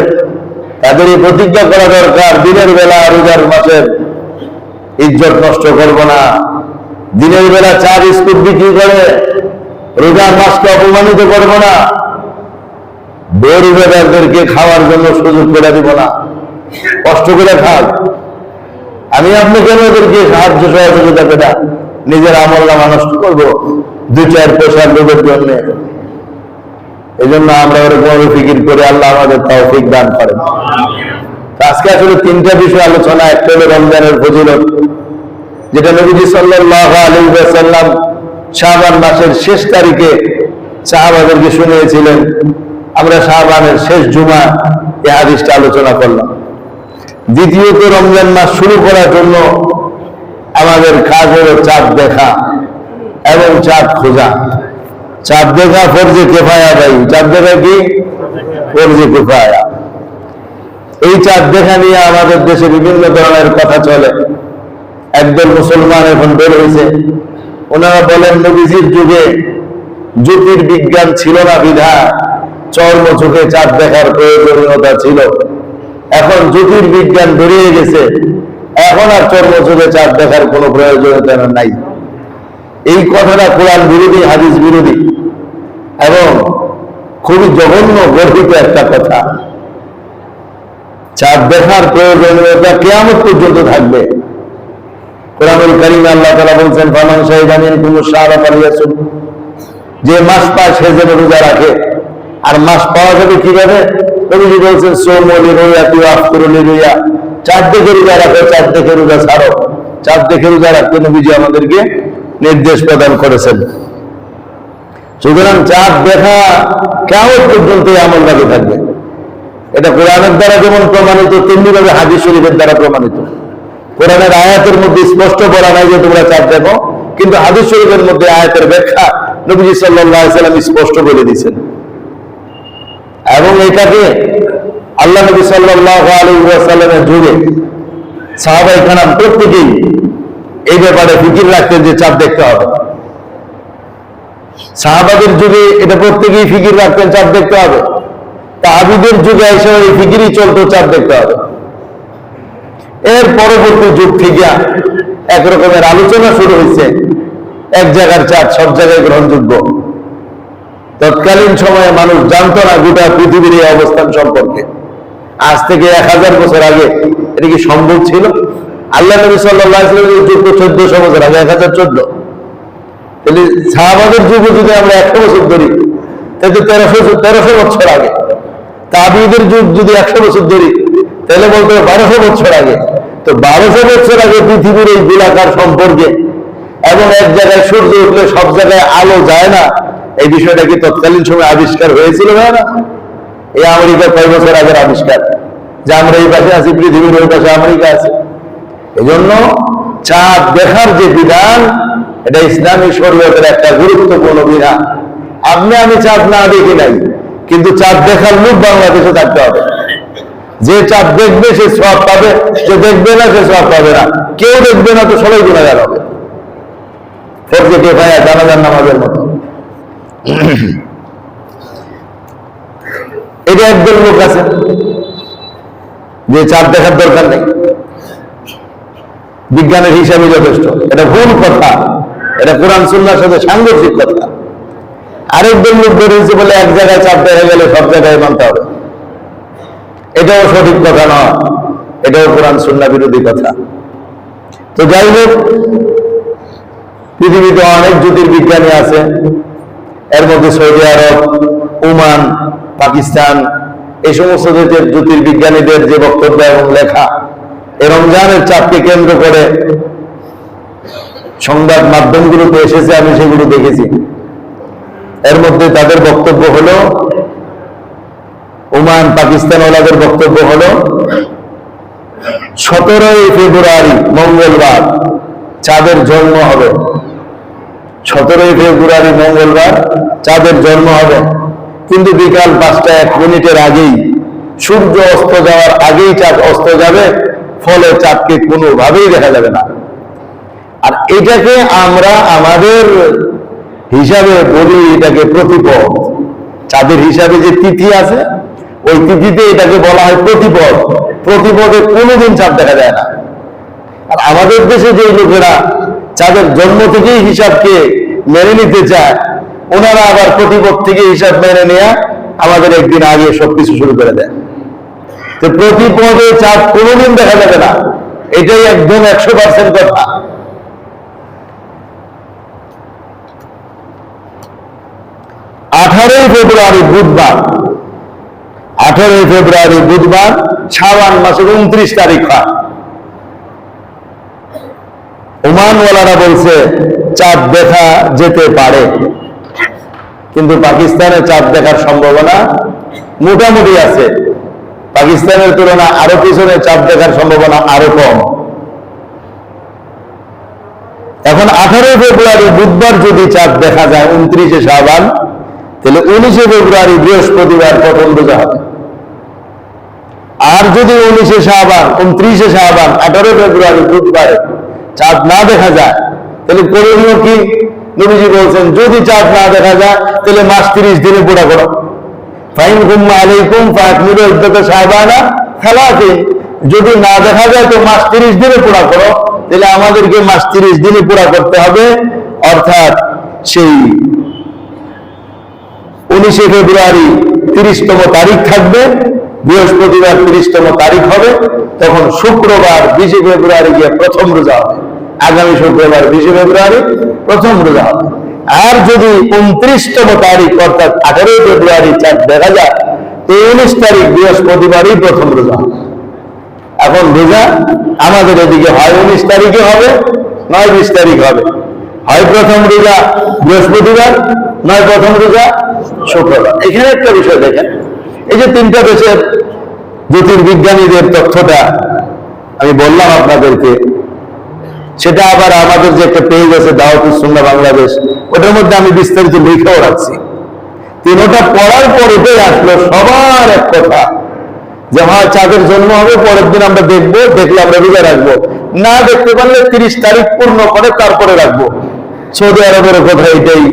তাদের এই প্রতিজ্ঞা করা দরকার, দিনের বেলা রোজার মাসের ইজ্জত নষ্ট করব না। দিনের বেলা চা বিস্কুট বিক্রি করে রোজার মাসকে অপমানিত করব না। বেরোজাদারদেরকে খাওয়ার জন্য সুযোগ করে দিব না, কষ্ট করে খাক। আমি আপনি কেন ওদেরকে সাহায্য সহযোগিতা করে নিজের আমল নামা নষ্ট করবো দুই চার পয়সার লোকের জন্য? এই জন্য আমরা ওরকম ফিকির করে আল্লাহ আমাদের তৌফিক দান করেন। আজকে আসলে তিনটা বিষয় আলোচনা। একটা হলো রমজানের ফজিলত, যেটা নবীজি সাল্লাল্লাহু আলাইহি ওয়াসাল্লাম শাবান মাসের শেষ তারিখে সাহাবাদেরকে শুনিয়েছিলেন। আমরা শাবানের শেষ জুমা এই হাদিসটা আলোচনা করলাম। দ্বিতীয়ত, রমজান মাস শুরু করার জন্য আমাদের কাজ হলো চাঁদ দেখা এবং চাঁদ খোঁজা। চাঁদ দেখা ফরজে কিফায়া। ভাই, চাঁদ দেখা কি ফরজে কিফায়া। এই চাঁদ দেখা নিয়ে আমাদের দেশে বিভিন্ন ধরনের কথা চলে। একদল মুসলমান এখন বের হয়েছে, ওনারা বলেন নবীজির যুগে জ্যোতির্বিজ্ঞান ছিল না বিধা চর্ম চোখে চাঁদ দেখার প্রয়োজনীয়তা ছিল। এখন জ্যোতির্বিজ্ঞান বেরিয়ে গেছে, এখন আর চর্ম চোখে চাঁদ দেখার কোনো প্রয়োজনীয়তা নাই। এই কথাটা কোরআন বিরোধী, হাদিস বিরোধী এবং খুবই জঘন্য গর্হিত একটা কথা। চাঁদ দেখার প্রয়োজনীয়তা কিয়ামত পর্যন্ত থাকবে। কোরআনুল কারীমে আল্লাহ তাআলা বলছেন, ফামান শাহিদা মিনকুমুশ শাহরা ফালিয়াসুম। যে মাস পায় সে যেন রোজা রাখে। আর মাস পাওয়া যাবে কিভাবে? নবীজি বলছেন, সোমু লিরুয়াতি ওয়া আফতিরু লিরুয়া। চাঁদ দেখে রোজা রাখো, চাঁদ দেখে রোজা ছাড়ো। চাঁদ দেখে রোজা রাখতে নবীজি আমাদেরকে নির্দেশ প্রদান করেছেন। সুতরাং চাঁদ দেখা কিয়ামত পর্যন্ত আমল বাকি থাকবে। এটা কোরআনের দ্বারা যেমন প্রমাণিত, তেমনি ভাবে হাদিস শরীফের দ্বারা প্রমাণিত। কোরআনের আয়াতের মধ্যে স্পষ্ট বলা নাই যে তোমরা চাঁদ দেখো, কিন্তু হাদিস শরীফের মধ্যে আয়াতের ব্যাখ্যা নবীজি সাল্লাল্লাহু আলাইহি ওয়াসাল্লাম স্পষ্ট বলে দিয়েছেন। এবং এটাকে আল্লাহ নবী সাল্লাল্লাহু আলাইহি ওয়াসাল্লামের যুগে সাহাবায়ে কেরাম প্রত্যেকেই এই ব্যাপারে ফিকির রাখতেন যে চাঁদ দেখতে হবে। সাহাবাদের যুগে এটা প্রত্যেকেই ফিকির রাখতেন চাঁদ দেখতে হবে। তাহাবীদের যুগে এসে এই ফিকিরই চলতো চাঁদ দেখতে হবে। এর পরবর্তী যুগ থেকে একরকমের আলোচনা শুরু হয়েছে, এক জায়গার চাঁদ সব জায়গায় গ্রহণযোগ্য। তৎকালীন সময়ে মানুষ জানতো না গোটা পৃথিবীর এই অবস্থান সম্পর্কে। আজ থেকে 1000 বছর আগে এটা কি সম্ভব ছিল? আল্লাহ নবী সাল্লাল্লাহু আলাইহি ওয়াসাল্লামের যুগ 1400 বছর আগে, 1014। তাহলে সাহাবাদের যুগে যদি আমরা 100 বছর ধরি, তাহলে 1300 বছর আগে। তাবিঈদের যুগ যদি 100 বছর ধরি, তাহলে বলতে হবে 1200 বছর আগে। তো 1200 বছর আগে পৃথিবীর এই গোলাকার সম্পর্কে এবং এক জায়গায় সূর্য উঠলে সব জায়গায় আলো যায় না, এই বিষয়টা কি তৎকালীন সময় আবিষ্কার হয়েছিল না? এই আমেরিকা কয় বছর আগের আবিষ্কার, যে আমরা এই পাশে আছি, পৃথিবীর ওই পাশে আমেরিকা আছে। এই জন্য চাঁদ দেখার যে বিধান, এটা ইসলামী শরীয়তের একটা গুরুত্বপূর্ণ বিধান। আমি চাঁদ না দেখি নাই, কিন্তু চাঁদ দেখার লোক বাংলাদেশে থাকতে হবে। যে চাঁদ দেখবে সে সওয়াব পাবে, যে দেখবে না সে সওয়াব পাবে না। কেউ দেখবে না তো সবাই গুনাহগার হবে, ফরজে কিফায়া, জানাজার নামাজের মতো। এটা একদল লোক আছে যে চাঁদ দেখার দরকার নেই, বিজ্ঞানের হিসাবে যথেষ্ট। এটা ভুল কথা, এটা কোরআন সুন্নাহর সাথে সাংঘর্ষিক কথা। আরেকজন লোক বেরিয়েছে বলে এক জায়গায় চাঁদ দেখা গেলে সব জায়গায় মানতে হবে, এটাও সঠিক কথা নয়, এটাও কোরআন সুন্নাহ বিরোধী কথা। তো যাই হোক, পৃথিবীতে অনেক জ্যোতির্বিজ্ঞানী আছে, এর মধ্যে সৌদি আরব, ওমান, পাকিস্তান, এই সমস্ত দেশের জ্যোতির্বিজ্ঞানীদের যে বক্তব্য এবং লেখা, এই রমজানের চাঁদকে কেন্দ্র করে সংবাদ মাধ্যমগুলোতে এসেছে, আমি সেগুলো দেখেছি। এর মধ্যে তাদের বক্তব্য হলো, ওমান পাকিস্তান ওলাদের বক্তব্য হলো 17ই ফেব্রুয়ারি মঙ্গলবার চাঁদের জন্ম হবে। 17ই ফেব্রুয়ারি মঙ্গলবার চাঁদের জন্ম হবে, কিন্তু বিকাল 5টা 1 মিনিটের আগেই, সূর্য অস্ত যাওয়ার আগেই চাঁদ অস্ত যাবে, ফলে চাঁদকে কোনোভাবেই দেখা যাবে না। আর এটাকে আমরা আমাদের হিসাবে বলি, এটাকে প্রতিপদ। চাঁদের হিসাবে যে তিথি আছে, ওই তিথিতে এটাকে বলা হয় প্রতিপদ। প্রতিপদে কোনোদিন চাঁদ দেখা যায় না। আর আমাদের দেশে যে লোকেরা চাঁদের জন্ম থেকেই হিসাবকে মেনে নিতে চায়, ওনারা আবার প্রতিপদ থেকে হিসাব মেনে নেয়া আমাদের একদিন আগে সবকিছু শুরু করে দেয়। তো প্রতিপদে চাঁদ কোনোদিন দেখা যাবে না, এটাই একদম 100% কথা। 18ই ফেব্রুয়ারি বুধবার, 18ই ফেব্রুয়ারি বুধবার শাবান মাসের 29 তারিখ হয়। ওমানওয়ালারা বলছে চাঁদ দেখা যেতে পারে, কিন্তু পাকিস্তানে চাঁদ দেখার সম্ভাবনা মোটামুটি আছে। পাকিস্তানের তুলনায় আরো পিছনে চাঁদ দেখার সম্ভাবনা আরো কম। এখন 18ই ফেব্রুয়ারি বুধবার যদি চাঁদ দেখা যায় 29শে শাবান, তাহলে 19শে ফেব্রুয়ারি বৃহস্পতিবার প্রথম রোজা হবে। আর যদি 19শে শাবান, 29শে শাবান, 18 ফেব্রুয়ারি বুধবারে চাঁদ না দেখা যায়, তাহলে করণীয় কি? নবীজি বলছেন, যদি চাঁদ না দেখা যায় তাহলে মাস 30 দিনে পুরা করো। ফাইন গুম্মা আলাইকুম ফাকমিলু ইদ্দাতা শাবানা 30। যদি না দেখা যায় তো মাস 30 দিনে পুরা করো। তাহলে আমাদেরকে মাস 30 দিনে পুরা করতে হবে, অর্থাৎ সেই 19শে ফেব্রুয়ারি 30তম তারিখ থাকবে, বৃহস্পতিবার 30তম তারিখ হবে, তখন শুক্রবার 20শে ফেব্রুয়ারি গিয়ে প্রথম রোজা হবে। আগামী শুক্রবার 20শে ফেব্রুয়ারি প্রথম রোজা হবে। আর যদি 29তম তারিখ অর্থাৎ 18ই ফেব্রুয়ারি চাঁদ দেখা যায়, তো 19 তারিখ বৃহস্পতিবারই প্রথম রোজা হবে। এখন রোজা আমাদের এদিকে হয় 19 তারিখে হবে, নয় 20 তারিখ হবে। হয় প্রথম রোজা বৃহস্পতিবার, নয় প্রথম রোজা শুক্রবার। এখানে একটা বিষয় দেখেন, এই যে 3টা দেশের জ্যোতির্বিজ্ঞানীদের তথ্যটা আমি বললাম আপনাদেরকে, সেটা আবার আমাদের যে একটা পেজ আছে দাওয়াতুস সুন্নাহ বাংলাদেশ, ওটার মধ্যে আমি বিস্তারিত লিখেও রাখছি। তিনটা পড়ার পর এটাই আসলো সবার এক কথা, যে হয় চাঁদের জন্ম হবে, পরের দিন আমরা দেখবো, দেখলে আমরা রোজা রাখবো, না দেখতে পারলে 30 তারিখ পূর্ণ করে তারপরে রাখবো। সৌদি আরবের কথা এটাই,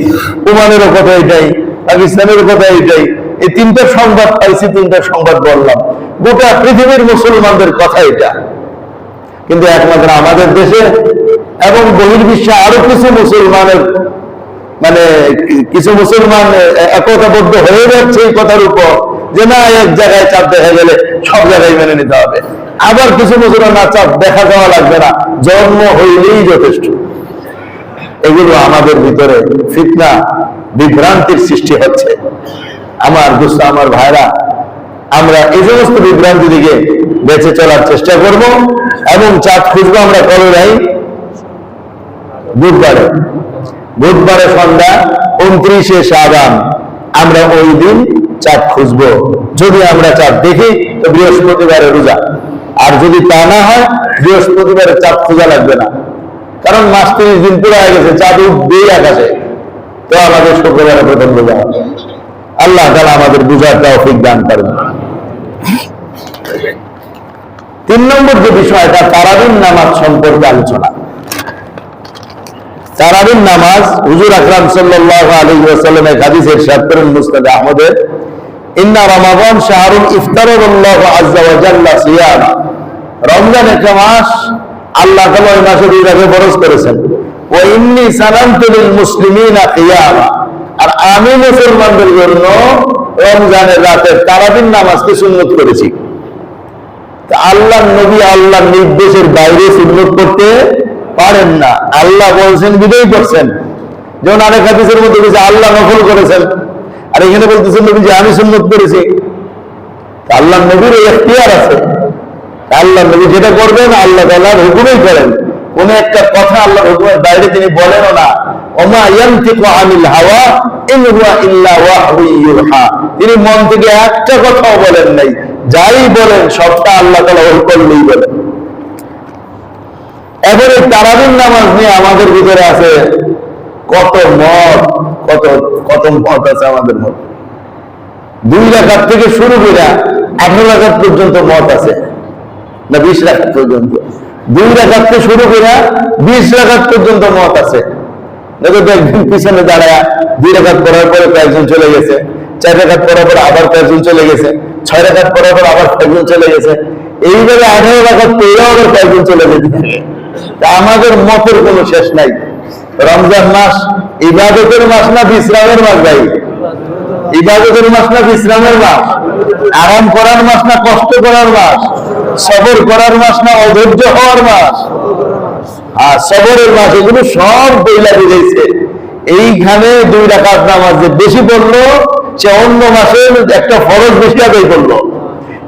ওমানেরও কথা এটাই, পাকিস্তানের কথা এটাই। এই 3টা সংবাদ পাইছি, 3টা সংবাদ বললাম। গোটা পৃথিবীর মুসলমানদের কথা এটা। কিন্তু একমাত্র আমাদের দেশে এবং বহির্বিশ্বে আরো কিছু মুসলমানের কিছু মুসলমান একতাবদ্ধ হয়ে যাচ্ছে এই কথার উপর যে না, এক জায়গায় চাপ দেখা গেলে সব জায়গায় মেনে নিতে হবে। আবার কিছু মুসলমান না, চাপ দেখা যাওয়া লাগবে না, জন্ম হইলেই যথেষ্ট। এগুলো আমাদের ভিতরে ফিতনা, বিভ্রান্তির সৃষ্টি হচ্ছে। আমার দোস্ত, আমার ভাইরা, আমরা এই সমস্ত বিভ্রান্তি থেকে বেঁচে চলার চেষ্টা করব এবং চাঁদ খুঁজবো আমরা কবে যাই? বুধবারে সন্ধ্যা 29শে শাবান আমরা ওই দিন চাঁদ খুঁজবো। যদি আমরা চাঁদ দেখি তো বৃহস্পতিবারে রোজা, আর যদি তা না হয় বৃহস্পতিবারে চাঁদ খোঁজা লাগবে না, কারণ মাস 30 দিন পুরো হয়ে গেছে, চাঁদ উঠবেই আকাশে, তো আমাদের শুক্রবারে প্রথম রোজা হবে। আল্লাহ তাআলা আমাদের বুঝার তৌফিক দান করেন। 3 নম্বর যে বিষয়টা, তারাবির নামাজ সম্পর্কে আলোচনা। তারাবির নামাজ হুজুর আকরাম সাল্লাল্লাহু আলাইহি ওয়াসাল্লামের হাদিসে ইরশাদ করেন মুসনাদ আহমদের, ইন্না রমাদান শাহরুন ইফতারাল্লাহু আযজা ওয়া জাল্লা সিয়ামা। রমজান একটা মাস, আল্লাহ তাআলা এই মাসে 2 রাতে ফরজ করেছেন। ওয়া ইন্নী সানামতু লিল মুসলিমিনা কিয়ামা, আর আমি মুসলমানদের জন্য রমজানের রাতে তারাবির নামাজকে সুন্নত করেছি। আল্লাহর নবী আল্লাহর নির্দেশের বাইরে সুন্নত করতে পারেন না, আল্লাহ বলছেন বিদায় করছেন। যেমন আরেক হাদিসের মধ্যে বলছে আল্লাহ নফল করেছেন, আর এখানে বলতেছেন নবী যে আমি সুন্নত করেছি। আল্লাহ নবীর এখতিয়ার আছে, আল্লাহ নবী যেটা করবেন আল্লাহ তাআলার হুকুমেই করেন। কোন একটা কথা আল্লাহর হুকুমের বাইরে তিনি বলেনও না। ওমা ইয়ানতিকু আনিল হাওয়া ইন হুয়া ইল্লা ওয়াহয়ু ইউহা, তিনি মন থেকে একটা কথাও বলেন নাই, যাই বলেন সবটা আল্লাহ তাআলা ওই করলেই বলেন। এবারে তারাবির নামাজ নিয়ে আমাদের ভিতরে আছে কত মত, কত মত আছে আমাদের মধ্যে। 2 রাকাত থেকে শুরু করে 18 রাকাত পর্যন্ত মত আছে, না 20 রাকাত পর্যন্ত। 2 রাকাত থেকে শুরু করে 20 রাকাত পর্যন্ত মত আছে। দেখো তো, একদিন পিছনে দাঁড়ায় 2 রাকাত পড়ার পরে কয়েকজন চলে গেছে, 4 রাকাত পড়ার পরে আবার কয়েকজন চলে গেছে, 6 রাকাত পড়ার পর আবার কয়েকজন চলে গেছে, এইভাবে 18 রাকাত পড়েও আবার কয়েকজন চলে যেতে। আমাদের মতের কোনো শেষ নাই। রমজান মাস ইবাদতের মাস না বিশ্রামের মাস? ভাই, ইবাদতের মাস না বিশ্রামের মাস? আরাম করার মাস না কষ্ট করার মাস? সবর করার মাস না অধৈর্য হওয়ার মাস? আর সবরের মাস, এগুলো সব বইলা বুঝাইছে। এইখানে 2 রাকাত নামাজ যে বেশি পড়লো, সে অন্য মাসের একটা ফরজ বেশি আদায় করলো।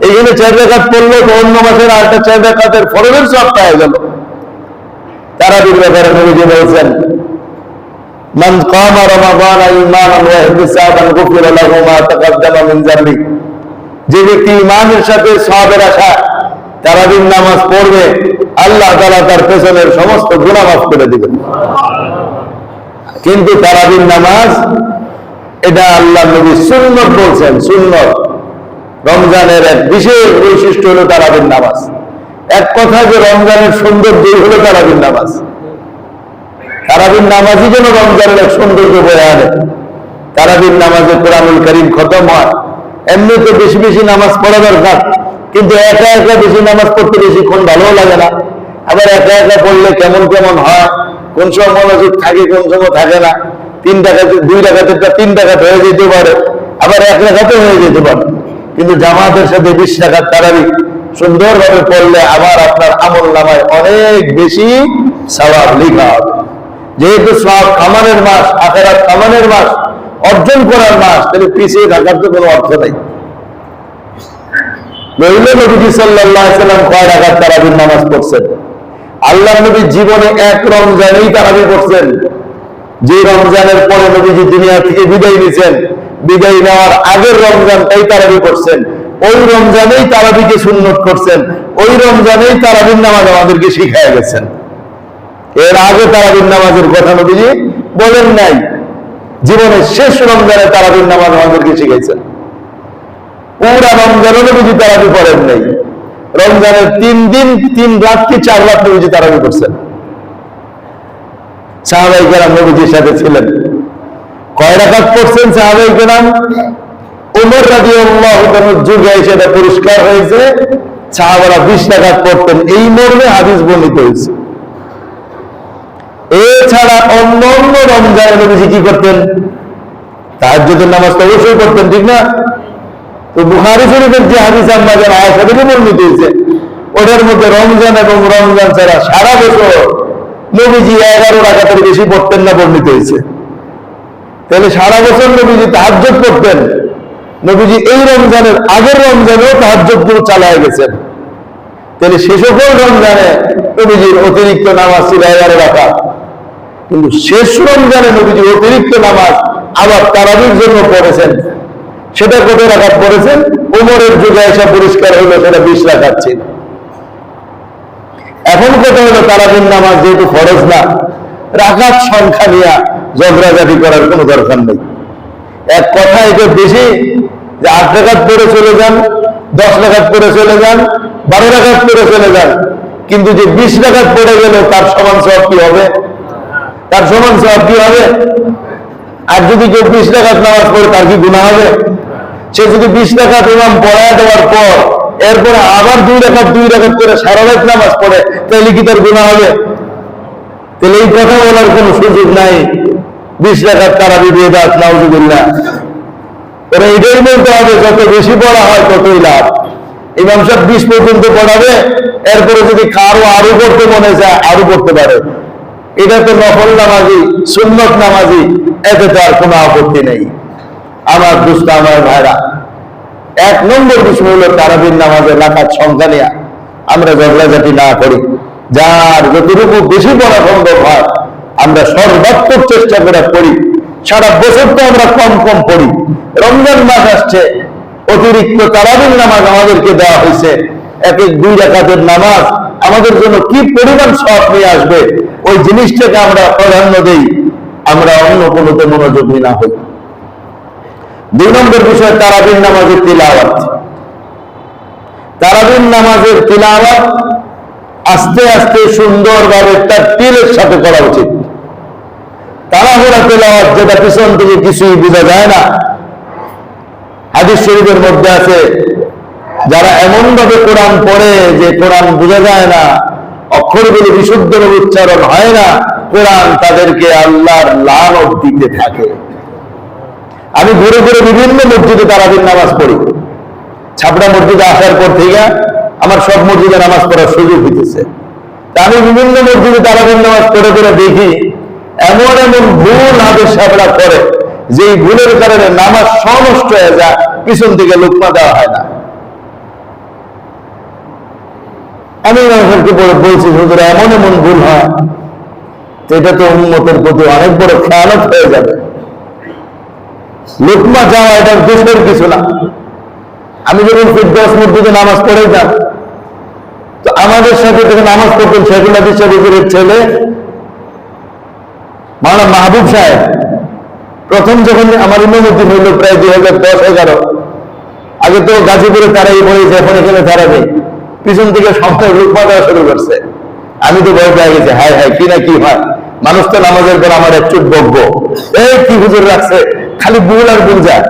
এইখানে 4 রাকাত পড়লো, তো অন্য মাসের আরেকটা 4 রাকাতের ফরজের সব পাওয়া গেল। তারাবির ব্যাপারে নবীজি বলেছেন, মান কামা রমাদান ঈমানান ওয়া ইহতিসাবান গুফিরা লাহু মা তাকাদ্দামা মিন যামবি, যে ব্যক্তি ঈমানের সাথে সওয়াবের আশা তারাবির নামাজ পড়বে, আল্লাহ তাআলা তার পেছনের সমস্ত গুনাহ মাফ করে দিবেন। কিন্তু তারাবির নামাজ এটা আল্লাহর নবী সুন্নত বলছেন, সুন্নত। রমজানের এক বিশেষ বৈশিষ্ট্য হলো তারাবির নামাজ। এক কথা যে রমজানের সৌন্দর্যই হলো তারাবির নামাজ। তারাবির নামাজই যেন রমজানের এক সৌন্দর্য বয়ে আনে। তারাবির নামাজে কোরআনুল কারীম খতম হয়। এমনি তো বেশি বেশি নামাজ পড়া দরকার, কিন্তু একা একা বেশি নামাজ পড়তে বেশিক্ষণ ভালো লাগে না। আবার একা একা পড়লে কেমন কেমন হয়, কোন সময় মনোযোগ থাকে, কোন সময় থাকে না। 2 রাকাতেরটা 3 রাকাত হয়ে যেতে পারে, আবার 1 রাকাতও হয়ে যেতে পারে। কিন্তু জামাতের সাথে 20 রাকাত তারাবি সুন্দরভাবে পড়লে আবার আপনার আমল নামায় অনেক বেশি সওয়াব লেখা হবে। যেহেতু সওয়াব কামানের মাস, আখিরাত কামানের মাস, অর্জন করার মাস, তাহলে পিছিয়ে থাকার তো কোনো অর্থ নাই। নইলে নবীজি সাল্লাল্লাহু আলাইহি ওয়াসাল্লাম কয় রাকাত তারাবির নামাজ পড়ছেন? আল্লাহর নবী জীবনে এক রমজানেই তারাবি পড়ছেন। যে রমজানের পরে নবীজি দুনিয়া থেকে বিদায় নিয়েছেন, বিদায় নেওয়ার আগের রমজানটাই তারাবি পড়ছেন। ওই রমজানেই তারাবিকে সুন্নত করছেন, ওই রমজানেই তারাবির নামাজ আমাদেরকে শিখায় গেছেন। এর আগে তারাবির নামাজের কথা নবীজি বলেন নাই। জীবনের শেষ রমজানে তারাবির নামাজ আমাদেরকে শিখাইছেন। পুরা রমজানও নবীজি তারাবি পড়েন নাই। রমজানের 3 দিন 3 রাত কি 4 রাত নবীজি তারাবি করছেন। সাহাবায়ে কেরাম নবীজির সাথে ছিলেন। কয় রাকাত পড়ছেন সাহাবায়ে কেরাম? ওমর রাদিয়াল্লাহু তাআলার যুগে সেটা পরিষ্কার হয়েছে সাহাবারা 20 রাকাত পড়তেন, এই মর্মে হাদিস বর্ণিত হয়েছে। এছাড়া অন্য অন্য রমজানে নবীজি কি করতেন? তাহাজ্জুদের নামাজ তো অবশ্যই পড়তেন, ঠিক না? তো বুখারী শরীফের যে হাদিস আমরা যারা আয়েশা থেকে বর্ণিত হয়েছে, ওটার মধ্যে রমজান এবং রমজান ছাড়া সারা বছর নবীজি 11 রাকাতের বেশি পড়তেন না বর্ণিত হয়েছে। তাহলে সারা বছর নবীজি তাহাজ্জুদ পড়তেন। নবীজি এই রমজানের আগের রমজানেও তাহাজ্জুদ গুলো চালায় গেছেন। তাহলে সে সকল রমজানে নবীজির অতিরিক্ত নামাজ ছিল 11 রাকাত, কিন্তু শেষ রমজানে নবীজি অতিরিক্ত নামাজ আবার তারাবির জন্য পড়েছেন। সেটা কত রাকাত পড়েছেন? ওমরের যুগে এসে পরিষ্কার হলো সেটা 20 রাকাত ছিল। এখন কথা হলো তারাবির নামাজ যেহেতু ফরজ না, রাকাত সংখ্যা নিয়ে ঝগড়াঝাটি করার কোনো দরকার নেই। এক কথা এটা বেশি যে 8 রাকাত পড়ে চলে যান, 10 রাকাত পড়ে চলে যান, 12 রাকাত পড়ে চলে যান, কিন্তু যে 20 রাকাত পড়ে গেল তার সমান সওয়াব কি হবে? তার সমান সওয়াব কি হবে? আর যদি কেউ 20 রাকাত নামাজ পড়ে তার কি গুনাহ হবে? সে যদি 20 রাকাত ইমাম পড়ায় দেওয়ার পর এরপরে আবার 2 রাকাত করে সারা রাত নামাজ পড়ে, তাহলে কি তার গুনাহ হবে? তাহলে এই কথা বলার কোনো সুযোগ নাই 20 রাকাত তারাবি দিয়ে দাও, নাউজুবিল্লাহ। ওরা এটাই বলতে হবে যত বেশি পড়া হয় ততই লাভ। ইমাম সাহেব 20 পর্যন্ত পড়াবে, এরপরে যদি আরো পড়তে মনে চায় আরো পড়তে পারে। এটা তো নফল নামাজি, সুন্নত নামাজি, এতে তো আর কোনো আপত্তি নেই। আমার দুস্থ আমার ভাইরা, 1 নম্বর বিষয় হলো তারাবির নামাজের রাকাত সংখ্যা নিয়ে আমরা ঝগড়াঝাটি না করি। যার যতটুকু বেশি পড়া সম্ভব হয় আমরা সর্বাত্মক চেষ্টা করে পড়ি। সারা বছর তো আমরা কম কম পড়ি, রমজান মাস আসছে, অতিরিক্ত তারাবির নামাজ আমাদেরকে দেওয়া হয়েছে। 1-2 রাকাতের নামাজ আমাদের জন্য কি পরিমাণ সওয়াব নিয়ে আসবে, ওই জিনিসটাকে আমরা প্রাধান্য দেই, আমরা অন্য কোনোতে মনোযোগী না হই। 2 নম্বর বিষয় তারাবির নামাজের তিলাওয়াত। তারাবির নামাজের তিলাওয়াত আস্তে আস্তে সুন্দরভাবে তারতিলের সাথে করা উচিত। তাড়াহুড়া তেলাওয়াত যেটা পিছন থেকে কিছুই বোঝা যায় না। হাদিস শরীফের মধ্যে আছে যারা এমন ভাবে কোরআন পড়ে যে কোরআন বোঝা যায় না, অক্ষরগুলো বিশুদ্ধভাবে উচ্চারণ হয় না, কোরআন তাদেরকে আল্লাহর লানত দিতে থাকে। আমি ঘুরে ঘুরে বিভিন্ন মসজিদে তারাবির নামাজ পড়ি। ছাপড়া মসজিদে আসার পর থেকে আমার সব মসজিদে নামাজ পড়ার সুযোগ হইতেছে। আমি বিভিন্ন মসজিদে তারাবির নামাজ পড়ে পড়ে দেখি এমন এমন ভুল হাদিস সাহেবরা করে যে ভুলের কারণে নামাজ নষ্ট হয়ে যায়, পিছন থেকে লুকমা দেওয়া হয় না। আমি মানুষকে বলছি হুজুর এমন এমন ভুল হয়, এটা তো উম্মতের প্রতি অনেক বড় খেয়ানত হয়ে যাবে। লুকমা যাওয়া এটা দোষের কিছু না। আমি যখন ফিরদৌস মসজিদে নামাজ পড়েছিলাম, তো আমাদের সাথে যখন নামাজ পড়তেন শেখুল হাদিস হুজুরের ছেলে মাওলানা মাহবুব সাহেব। প্রথম যখন আমার ইমামতি হইল প্রায় 2010-11, আগে তো গাজীপুরে তারাই পড়েছে, এখন এখানে তারা নেই। পিছন থেকে সংখ্যায় লুকমা দেওয়া শুরু করছে। আমি তো ভয় পেয়ে গেছি, হায় হায় কি না কি হয়। মানুষ তো নামাজের পর আমার এক চুট বকবো, এই কি হুজুর রাখছে, খালি ভুল আর ভুল যায়।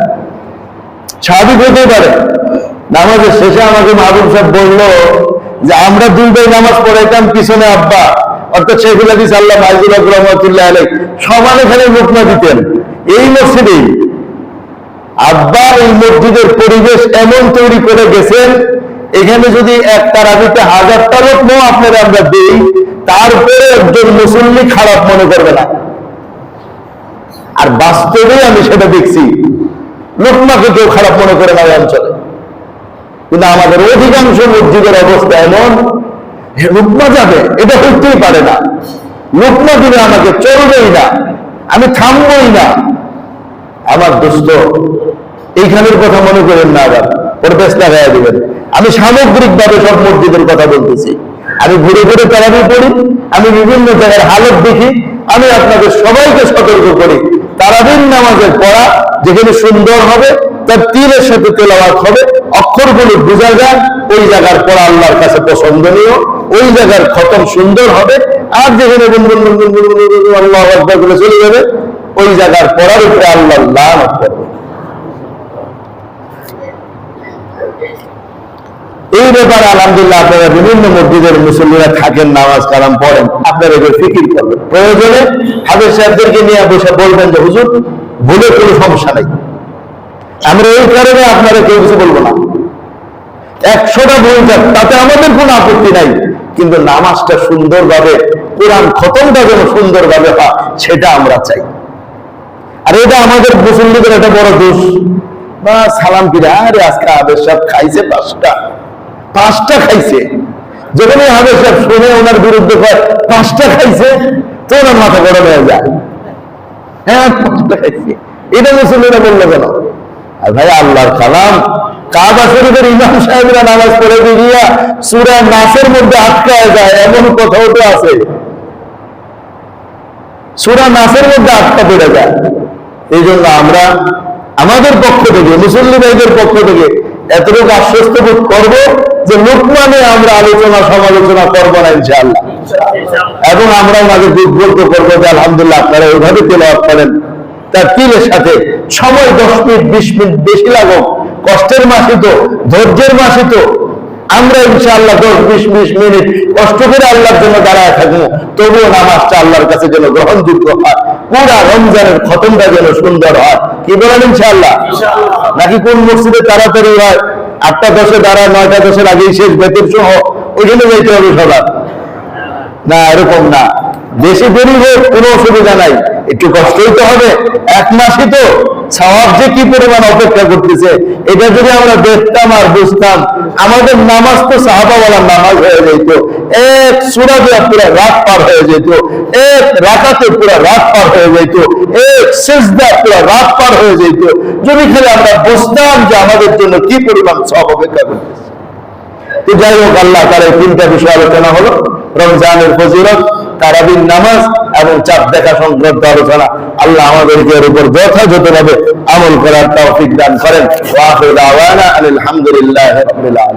স্বাভাবিক হতেই পারে। নামাজের শেষে আমাকে মাহবুব সাহেব বললো যে আমরা 2 ভাই নামাজ পড়াইতাম, পিছনে আব্বা অর্থাৎ শেখুল হাদিস আল্লাহ মাইজুল হক রহমাতুল্লাহ আলাইহি সমান এখানে লুকমা দিতেন। এই মসজিদেই আব্বা এই মসজিদের পরিবেশ এমন তৈরি করে গেছেন, এখানে যদি এক তারাবিতে 1000টা লোকমা আপনারা আমরা দিই, তারপরে একজন মুসল্লি খারাপ মনে করবে না। আর বাস্তবে আমি সেটা দেখছি, লোকমাকে কেউ খারাপ মনে করে না এই অঞ্চলে। কিন্তু আমাদের অধিকাংশ মসজিদের অবস্থা এমন, লুকমা যাবে এটা হইতেই পারে না, লুকমা দিলে আমাকে চলবেই না, আমি থামবই না। আমার দোস্ত এইখানের কথা মনে করেন না, আবার প্রবেশ লাগাইয়া দিবেন। আমি সামগ্রিক ভাবে সব মসজিদের কথা বলতেছি। আমি ঘুরে ঘুরে তারাবি পড়ি, আমি বিভিন্ন জায়গার হালত দেখি। আমি আপনাদের সবাইকে সতর্ক করি, তারাবির নামাজের পড়া যেখানে সুন্দর হবে, তার তীরের সাথে তেলাওয়াত হবে, অক্ষরগুলো বোঝা যায়, ওই জায়গার পড়া আল্লাহর কাছে পছন্দনীয়, ওই জায়গার খতম সুন্দর হবে। আর যেখানে আল্লাহু আকবার বলে চলে যাবে, ওই জায়গার পড়ার উপরে আল্লাহ লানত করবে। এই ব্যাপারে আলহামদুলিল্লাহ আপনারা বিভিন্ন মসজিদের মুসল্লিরা থাকেন, নামাজ কালাম পড়েন, আপনারা এগুলো ফিকির করবেন। প্রয়োজনে হাফেজ সাহেবদেরকে নিয়ে বসে বলবেন যে হুজুর ভুলে কোনো সমস্যা নেই, আমরা এই কারণে আপনারা কেউ কিছু বলবো না, 100টা ভুল যাক তাতে আমাদের কোনো আপত্তি নাই, কিন্তু নামাজটা সুন্দরভাবে, কোরআন খতমটা যেন সুন্দরভাবে হয় সেটা আমরা চাই। আর এটা আমাদের মুসল্লিদের একটা বড় দোষ। বা সালাম কিরে, আরে আজকে হাফেজ সাহেব খাইছে পাঁচটা খাইছে, যখন এই হাফেজ সাহেব শুনে ওনার বিরুদ্ধে কয় 5টা খাইছে, তো ওনার মাথা গরম হয়ে যায়। হ্যাঁ 5টা খাইছে, এটা মুসল্লিরা বললো কেন? আর ভাই আল্লাহর কালাম, কাবা শরীফের ইমাম সাহেবরা নামাজ পড়ে দিয়ে সূরা নাসের মধ্যে আটকায় যায়, এমন কোথাও তো আছে, সূরা নাসের মধ্যে আটকা পড়ে যায়। এই জন্য আমরা আমাদের পক্ষ থেকে, মুসল্লি ভাইদের পক্ষ থেকে এতটুকু আশ্বস্ত বোধ করবো যে লোকমানে আমরা আলোচনা সমালোচনা করবো না ইনশাআল্লাহ, এবং আমরা ওনাকে উদ্বুদ্ধ করবো যে আলহামদুলিল্লাহ আপনারা ওইভাবে তেলাওয়াত করেন তার তিলের সাথে। সময় 10 মিনিট 20 মিনিট বেশি লাগুক, কষ্টের মাসে তো, ধৈর্যের মাসে তো আমরা ইনশাআল্লাহ 10-20 মিনিট কষ্ট করে আল্লাহর জন্য দাঁড়ায় থাকবো, তবুও নামাজটা আল্লাহর কাছে যেন গ্রহণযোগ্য হয়, পুরা রমজানের খতমটা যেন সুন্দর হয়। কি বলেন ইনশাআল্লাহ? নাকি কোন মসজিদে তাড়াতাড়ি হয় 8টা 10-এ দাঁড়ায়, 9টা 10-এর আগেই শেষ, বেতন সহ ওইখানে যাইতে হবে সবার? না, এরকম না, বেশি দেরি হোক কোনো অসুবিধা নাই, একটু কষ্ট হইতে হবে। 1 মাসই তো, সওয়াব যে কি পরিমাণ অপেক্ষা করতেছে এটা যদি আমরা দেখতাম আর বুঝতাম, আমাদের নামাজ তো সাহাবাওয়ালার নামাজ হয়ে যেত, এক সূরা দিয়ে পুরো রাত পার হয়ে যেত, এক রাকাতে পুরো রাত পার হয়ে যেত, এক সিজদা পুরো রাত পার হয়ে যেত, যদি খালি আমরা বুঝতাম যে আমাদের জন্য কি পরিমাণ সওয়াব অপেক্ষা করতেছে। তো যাই হোক, আল্লাহ তাআলা 3টা বিষয় আলোচনা হলো, রমজানের ফজিলত, তারাবির নামাজ এবং চাঁদ দেখা সংক্রান্ত আলোচনা। আল্লাহ আমাদেরকে এর উপর যথাযথভাবে আমল করার তৌফিক দান করেন। ওয়া আখিরু দাওয়ানা আলহামদুলিল্লাহি রাব্বিল আলামিন।